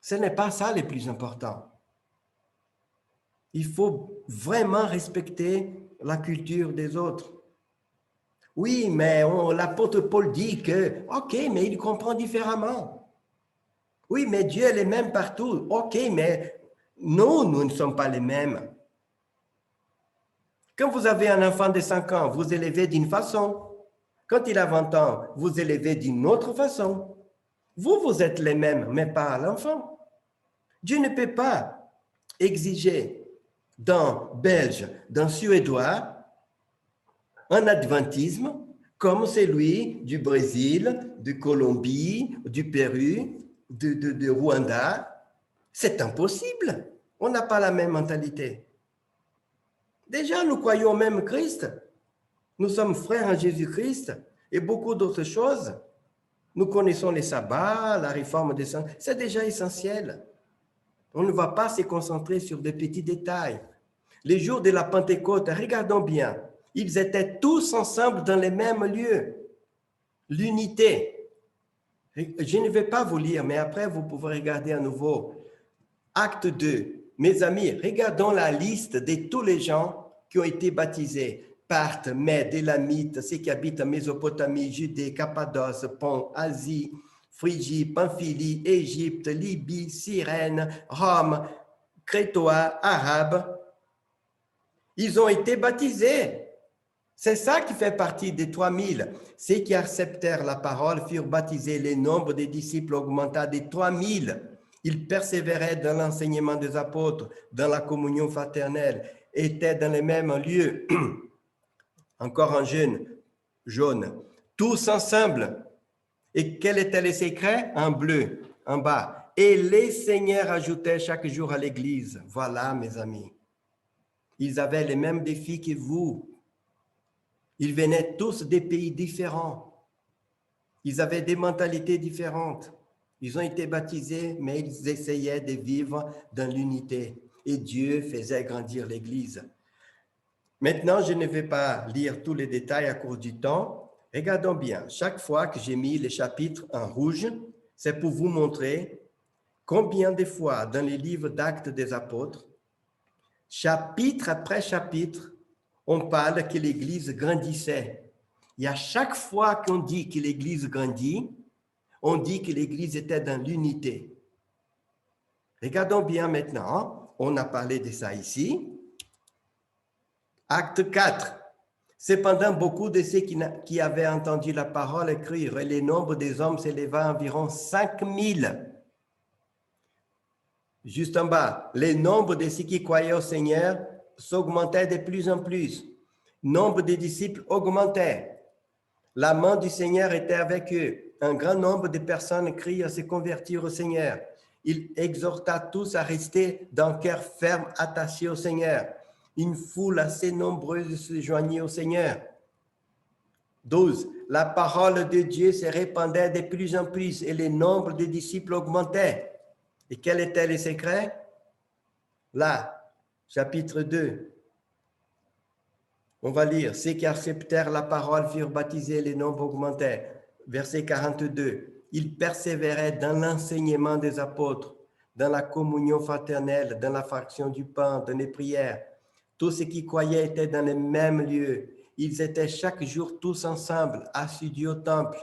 Ce n'est pas ça le plus important. Il faut vraiment respecter la culture des autres. Oui, mais l'apôtre Paul dit que, ok, mais il comprend différemment. Oui, mais Dieu est le même partout. Ok, mais nous ne sommes pas les mêmes. Quand vous avez un enfant de 5 ans, vous élevez d'une façon. Quand il a 20 ans, vous élevez d'une autre façon. Vous êtes les mêmes, mais pas l'enfant. Dieu ne peut pas exiger d'un Belge, d'un Suédois, un adventisme comme celui du Brésil, de Colombie, du Pérou, de Rwanda. C'est impossible. On n'a pas la même mentalité. Déjà, nous croyons au même Christ. Nous sommes frères en Jésus-Christ et beaucoup d'autres choses. Nous connaissons les sabbats, la réforme des saints. C'est déjà essentiel. On ne va pas se concentrer sur des petits détails. Les jours de la Pentecôte, regardons bien, ils étaient tous ensemble dans les mêmes lieux. L'unité. Je ne vais pas vous lire, mais après, vous pouvez regarder à nouveau. Acte 2. Mes amis, regardons la liste de tous les gens qui ont été baptisés. Parthes, Mèdes, Élamites, ceux qui habitent en Mésopotamie, Judée, Cappadoce, Pont, Asie, Phrygie, Pamphylie, Égypte, Libye, Cyrène, Rome, Crétois, Arabes. Ils ont été baptisés. C'est ça qui fait partie des 3000. Ceux qui acceptèrent la parole furent baptisés. Le nombre des disciples augmenta de 3000. Ils persévéraient dans l'enseignement des apôtres, dans la communion fraternelle, étaient dans les mêmes lieux. Encore un jaune. Tous ensemble. Et quel était le secret? En bleu, en bas. Et les seigneurs ajoutaient chaque jour à l'église. Voilà, mes amis. Ils avaient les mêmes défis que vous. Ils venaient tous des pays différents. Ils avaient des mentalités différentes. Ils ont été baptisés, mais ils essayaient de vivre dans l'unité. Et Dieu faisait grandir l'Église. Maintenant, je ne vais pas lire tous les détails à cause du temps. Regardons bien. Chaque fois que j'ai mis les chapitres en rouge, c'est pour vous montrer combien de fois dans les livres d'Actes des Apôtres, chapitre après chapitre, on parle que l'Église grandissait. Et à chaque fois qu'on dit que l'Église grandit, on dit que l'Église était dans l'unité. Regardons bien maintenant. On a parlé de ça ici. Acte 4. Cependant, beaucoup de ceux qui avaient entendu la parole crurent, et le nombre des hommes s'éleva à environ 5000. Juste en bas, le nombre de ceux qui croyaient au Seigneur s'augmentait de plus en plus. Nombre des disciples augmentait. La main du Seigneur était avec eux. Un grand nombre de personnes crient à se convertir au Seigneur. Il exhorta tous à rester d'un cœur ferme attaché au Seigneur. Une foule assez nombreuse se joignit au Seigneur. 12. La parole de Dieu se répandait de plus en plus et le nombre de disciples augmentait. Et quel était le secret? Là, chapitre 2. On va lire. Ceux qui acceptèrent la parole furent baptisés, le nombre augmentait. Verset 42. Ils persévéraient dans l'enseignement des apôtres, dans la communion fraternelle, dans la fraction du pain, dans les prières. Tous ceux qui croyaient étaient dans le même lieu. Ils étaient chaque jour tous ensemble, assidus au temple,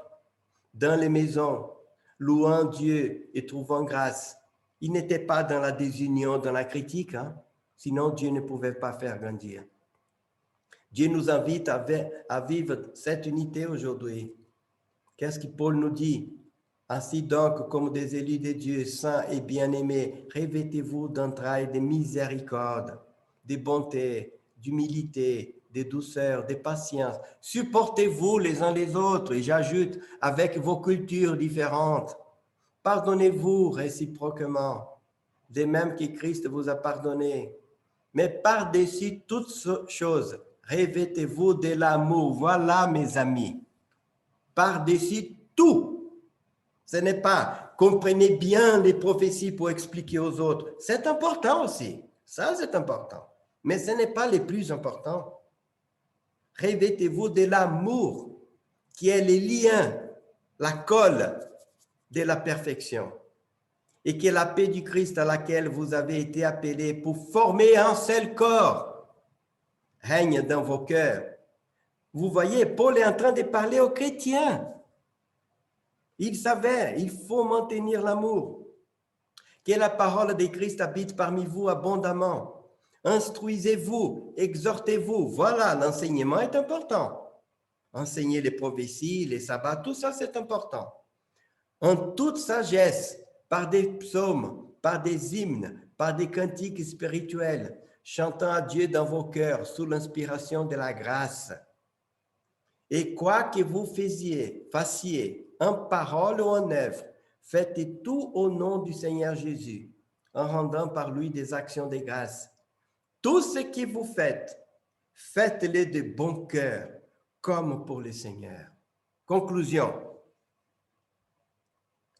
dans les maisons, louant Dieu et trouvant grâce. Ils n'étaient pas dans la désunion, dans la critique, sinon Dieu ne pouvait pas faire grandir. Dieu nous invite à vivre cette unité aujourd'hui. Qu'est-ce que Paul nous dit? Ainsi donc, comme des élus de Dieu, saints et bien-aimés, revêtez-vous d'entrailles de miséricorde, de bonté, d'humilité, de douceur, de patience. Supportez-vous les uns les autres, et j'ajoute, avec vos cultures différentes. Pardonnez-vous réciproquement, de même que Christ vous a pardonné. Mais par-dessus toutes choses, revêtez-vous de l'amour. Voilà, mes amis. Par-dessus tout. Ce n'est pas comprenez bien les prophéties pour expliquer aux autres. C'est important aussi. Ça, c'est important. Mais ce n'est pas le plus important. Revêtez-vous de l'amour qui est le lien, la colle de la perfection. Et que la paix du Christ à laquelle vous avez été appelés pour former un seul corps règne dans vos cœurs. Vous voyez, Paul est en train de parler aux chrétiens. Il savait, il faut maintenir l'amour. Que la parole de Christ habite parmi vous abondamment. Instruisez-vous, exhortez-vous. Voilà, l'enseignement est important. Enseigner les prophéties, les sabbats, tout ça c'est important. En toute sagesse, par des psaumes, par des hymnes, par des cantiques spirituels, chantant à Dieu dans vos cœurs sous l'inspiration de la grâce. Et quoi que vous fassiez en parole ou en œuvre, faites tout au nom du Seigneur Jésus, en rendant par lui des actions de grâce. Tout ce que vous faites, faites-le de bon cœur, comme pour le Seigneur. Conclusion.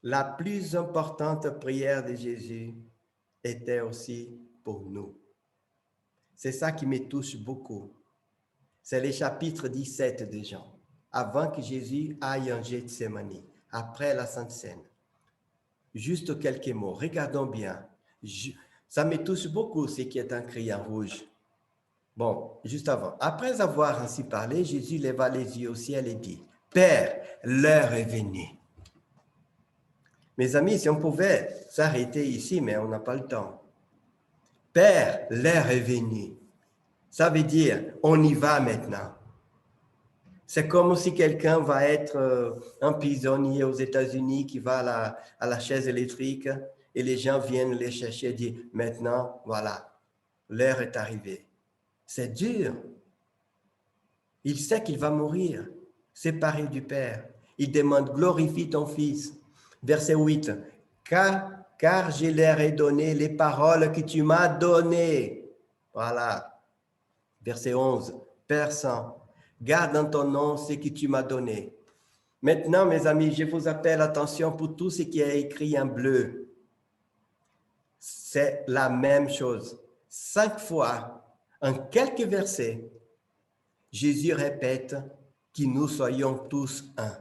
La plus importante prière de Jésus était aussi pour nous. C'est ça qui me touche beaucoup. C'est le chapitre 17 de Jean, avant que Jésus aille en Gethsémani, après la Sainte Seine. Juste quelques mots, regardons bien. Ça me touche beaucoup ce qui est écrit en rouge. Bon, juste avant. Après avoir ainsi parlé, Jésus leva les yeux au ciel et dit, « Père, l'heure est venue. » Mes amis, si on pouvait s'arrêter ici, mais on n'a pas le temps. Père, l'heure est venue. Ça veut dire, on y va maintenant. C'est comme si quelqu'un va être un prisonnier aux États-Unis qui va à la chaise électrique et les gens viennent les chercher et disent, maintenant, voilà, l'heure est arrivée. C'est dur. Il sait qu'il va mourir, séparé du Père. Il demande, glorifie ton Fils. Verset 8, car je leur ai donné les paroles que tu m'as données. Voilà. Verset 11, Père Saint, garde en ton nom ce que tu m'as donné. Maintenant, mes amis, je vous appelle attention pour tout ce qui est écrit en bleu. C'est la même chose. 5 fois, en quelques versets, Jésus répète que nous soyons tous un.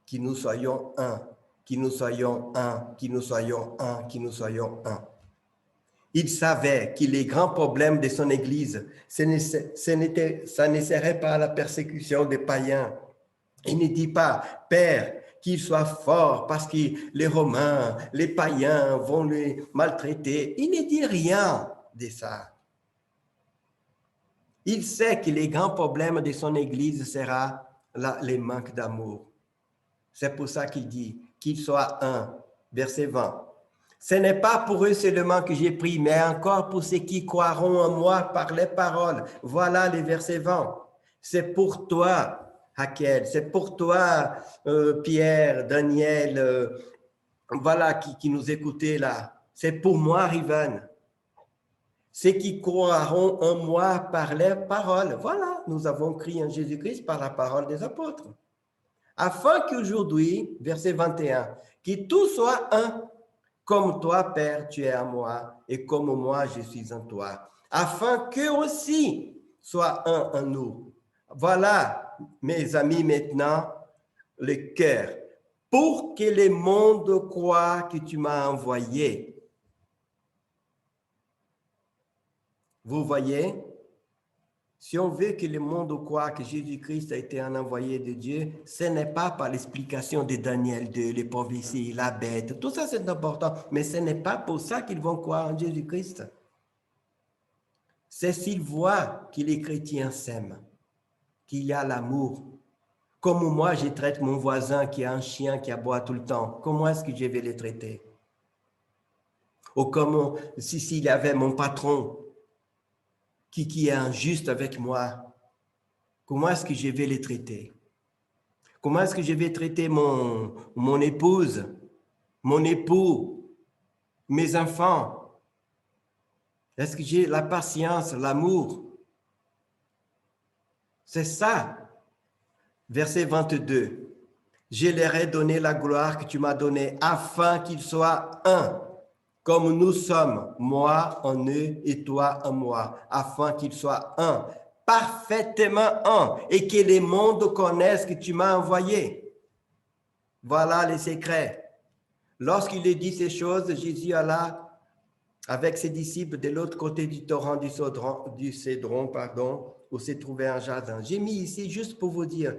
Que nous soyons un. Que nous soyons un, que nous soyons un, que nous soyons un. Il savait que les grands problèmes de son Église, ça ne serait pas la persécution des païens. Il ne dit pas, Père, qu'il soit fort parce que les Romains, les païens vont le maltraiter. Il ne dit rien de ça. Il sait que les grands problèmes de son Église seront les manques d'amour. C'est pour ça qu'il dit qu'ils soient un. Verset 20. Ce n'est pas pour eux seulement que j'ai prié, mais encore pour ceux qui croiront en moi par les paroles. Voilà les versets 20. C'est pour toi, Hakel, c'est pour toi, Pierre, Daniel, voilà qui nous écoutez là. C'est pour moi, Riven. Ceux qui croiront en moi par les paroles. Voilà, nous avons crié en Jésus-Christ par la parole des apôtres. Afin qu'aujourd'hui, verset 21, que tout soit un, comme toi, Père, tu es en moi, et comme moi, je suis en toi, afin qu'eux aussi soient un en nous. Voilà, mes amis, maintenant, le cœur, pour que le monde croie que tu m'as envoyé. Vous voyez, si on veut que le monde croie que Jésus-Christ a été un envoyé de Dieu, ce n'est pas par l'explication de Daniel 2, les prophéties, la bête, tout ça c'est important, mais ce n'est pas pour ça qu'ils vont croire en Jésus-Christ. C'est s'ils voient que les chrétiens s'aiment, qu'il y a l'amour. Comme moi, je traite mon voisin qui a un chien qui aboie tout le temps, comment est-ce que je vais le traiter? Ou comme s'il y avait mon patron qui est injuste avec moi, comment est-ce que je vais les traiter? Comment est-ce que je vais traiter mon épouse, mon époux, mes enfants? Est-ce que j'ai la patience, l'amour? C'est ça. Verset 22. Je leur ai donné la gloire que tu m'as donnée afin qu'ils soient un, comme nous sommes, moi en eux et toi en moi, afin qu'ils soient un, parfaitement un, et que les mondes connaissent que tu m'as envoyé. Voilà les secrets. Lorsqu'il dit ces choses, Jésus alla avec ses disciples de l'autre côté du torrent du Cédron, où se trouvait un jardin. J'ai mis ici juste pour vous dire,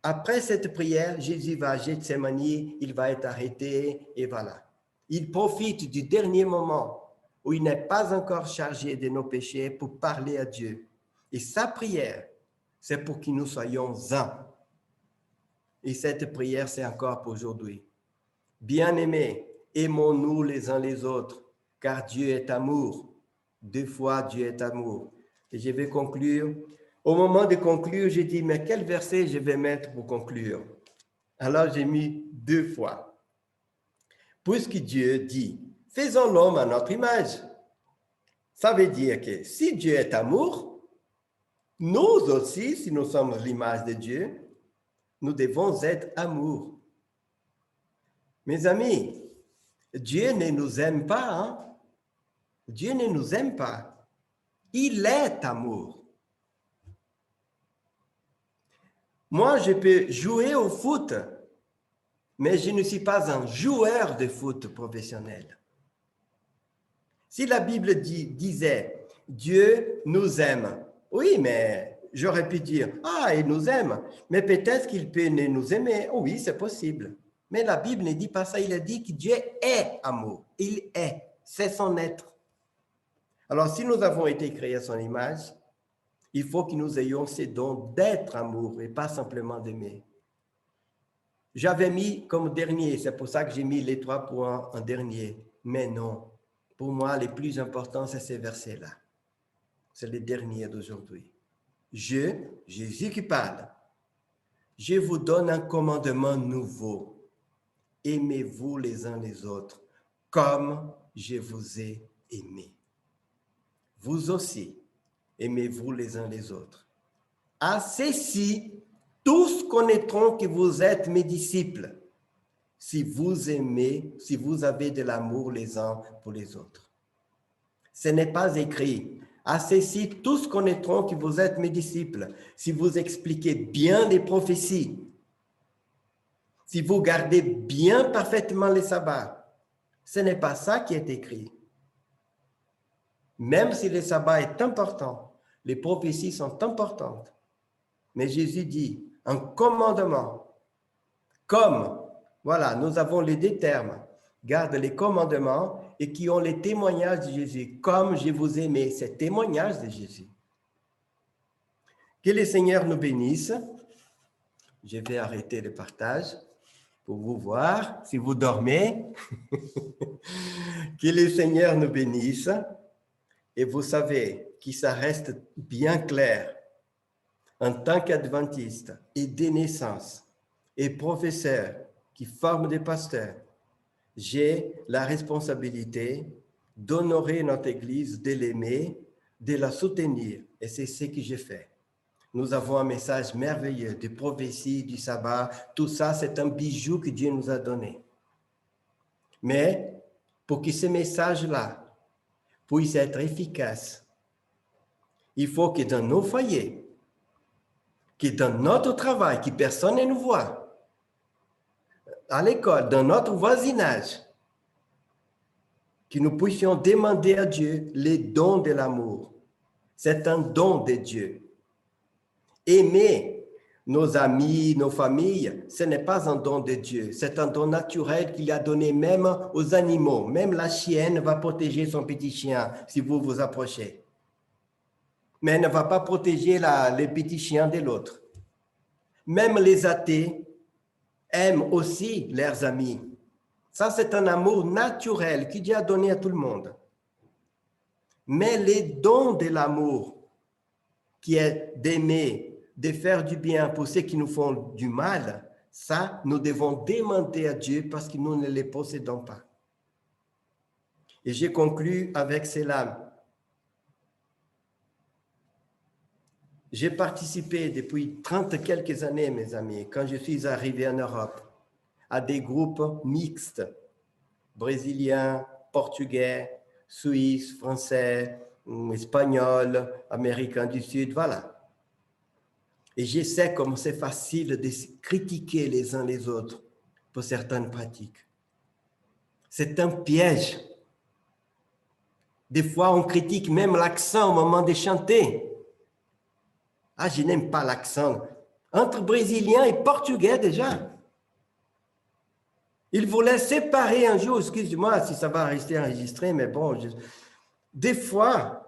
après cette prière, Jésus va à Gethsémani, il va être arrêté et voilà. Il profite du dernier moment où il n'est pas encore chargé de nos péchés pour parler à Dieu. Et sa prière, c'est pour que nous soyons un. Et cette prière, c'est encore pour aujourd'hui. Bien-aimés, aimons-nous les uns les autres, car Dieu est amour. 2 fois, Dieu est amour. Et je vais conclure. Au moment de conclure, j'ai dit, mais quel verset je vais mettre pour conclure? Alors, j'ai mis 2 fois. Puisque Dieu dit, faisons l'homme à notre image. Ça veut dire que si Dieu est amour, nous aussi, si nous sommes l'image de Dieu, nous devons être amour. Mes amis, Dieu ne nous aime pas. Hein? Dieu ne nous aime pas. Il est amour. Moi, je peux jouer au foot, mais je ne suis pas un joueur de foot professionnel. Si la Bible disait « Dieu nous aime », oui, mais j'aurais pu dire « Ah, il nous aime », mais peut-être qu'il peut ne nous aimer. Oui, c'est possible. Mais la Bible ne dit pas ça, il a dit que Dieu est amour. Il est, c'est son être. Alors, si nous avons été créés à son image, il faut que nous ayons ces dons d'être amour et pas simplement d'aimer. J'avais mis comme dernier, c'est pour ça que j'ai mis les 3 points en dernier. Mais non, pour moi, les plus importants, c'est ces versets-là. C'est les derniers d'aujourd'hui. Jésus qui parle, je vous donne un commandement nouveau. Aimez-vous les uns les autres, comme je vous ai aimé. Vous aussi, aimez-vous les uns les autres. À ceci, tous connaîtront que vous êtes mes disciples, si vous aimez, si vous avez de l'amour les uns pour les autres. Ce n'est pas écrit. À ceci, tous connaîtront que vous êtes mes disciples, si vous expliquez bien les prophéties, si vous gardez bien parfaitement les sabbats. Ce n'est pas ça qui est écrit. Même si le sabbat est important, les prophéties sont importantes. Mais Jésus dit, un commandement, comme, voilà, nous avons les 2 termes, garde les commandements et qui ont les témoignages de Jésus, comme je vous aimais, c'est témoignage de Jésus. Que le Seigneur nous bénisse. Je vais arrêter le partage pour vous voir si vous dormez. Que le Seigneur nous bénisse. Et vous savez que ça reste bien clair. En tant qu'adventiste et des naissances et professeur qui forme des pasteurs, j'ai la responsabilité d'honorer notre Église, de l'aimer, de la soutenir. Et c'est ce que j'ai fait. Nous avons un message merveilleux de prophétie, du sabbat. Tout ça, c'est un bijou que Dieu nous a donné. Mais pour que ce message-là puisse être efficace, il faut que dans nos foyers, que dans notre travail, que personne ne nous voit, à l'école, dans notre voisinage, que nous puissions demander à Dieu les dons de l'amour. C'est un don de Dieu. Aimer nos amis, nos familles, ce n'est pas un don de Dieu. C'est un don naturel qu'il a donné même aux animaux. Même la chienne va protéger son petit chien si vous vous approchez. Mais elle ne va pas protéger les petits chiens de l'autre. Même les athées aiment aussi leurs amis. Ça, c'est un amour naturel que Dieu a donné à tout le monde. Mais les dons de l'amour, qui est d'aimer, de faire du bien pour ceux qui nous font du mal, ça, nous devons demander à Dieu parce que nous ne les possédons pas. Et j'ai conclu avec cela. J'ai participé depuis 30 quelques années, mes amis, quand je suis arrivé en Europe, à des groupes mixtes, brésiliens, portugais, suisses, français, espagnols, américains du Sud, voilà. Et je sais comme c'est facile de se critiquer les uns les autres pour certaines pratiques. C'est un piège. Des fois, on critique même l'accent au moment de chanter. Ah, je n'aime pas l'accent. Entre Brésiliens et Portugais déjà. Ils voulaient séparer un jour, excuse-moi si ça va rester enregistré, mais bon, des fois,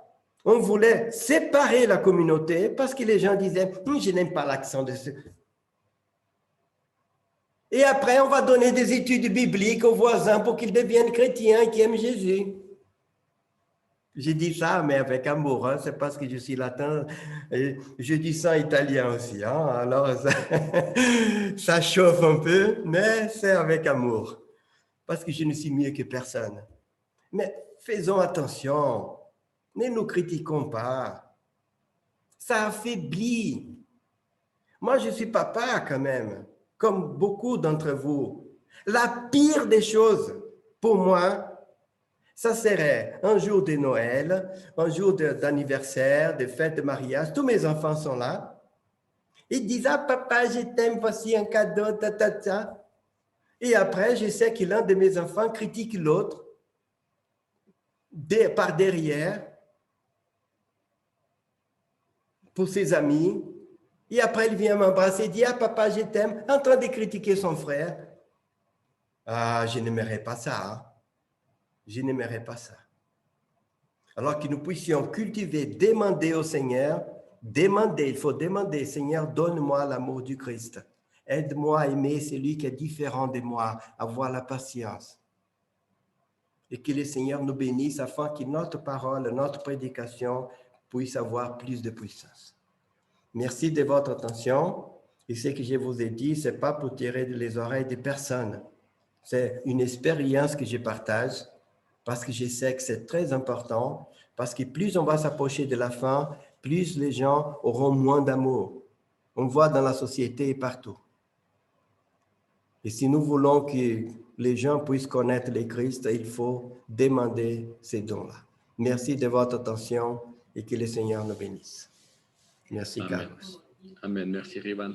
on voulait séparer la communauté parce que les gens disaient « je n'aime pas l'accent de ce... » Et après, on va donner des études bibliques aux voisins pour qu'ils deviennent chrétiens et qu'ils aiment Jésus. J'ai dit ça, mais avec amour, hein? C'est parce que je suis latin. Et je dis ça en italien aussi. Hein? Alors, ça chauffe un peu, mais c'est avec amour. Parce que je ne suis mieux que personne. Mais faisons attention. Ne nous critiquons pas. Ça affaiblit. Moi, je suis papa quand même, comme beaucoup d'entre vous. La pire des choses, pour moi, ça serait un jour de Noël, un jour d'anniversaire, de fête de mariage. Tous mes enfants sont là. Ils disent « Ah, papa, je t'aime, voici un cadeau, ta, ta, ta. » Et après, je sais que l'un de mes enfants critique l'autre par derrière pour ses amis. Et après, il vient m'embrasser et dit « Ah, papa, je t'aime », en train de critiquer son frère. Ah, je n'aimerais pas ça. Hein? Je n'aimerais pas ça. Alors que nous puissions cultiver, demander au Seigneur, il faut demander, Seigneur, donne-moi l'amour du Christ. Aide-moi à aimer celui qui est différent de moi, à avoir la patience. Et que le Seigneur nous bénisse afin que notre parole, notre prédication puisse avoir plus de puissance. Merci de votre attention. Et ce que je vous ai dit, ce n'est pas pour tirer les oreilles des personnes. C'est une expérience que je partage parce que je sais que c'est très important, parce que plus on va s'approcher de la fin, plus les gens auront moins d'amour. On voit dans la société et partout. Et si nous voulons que les gens puissent connaître le Christ, il faut demander ces dons-là. Merci de votre attention et que le Seigneur nous bénisse. Merci, Amen. Carlos. Amen. Merci, Rivan.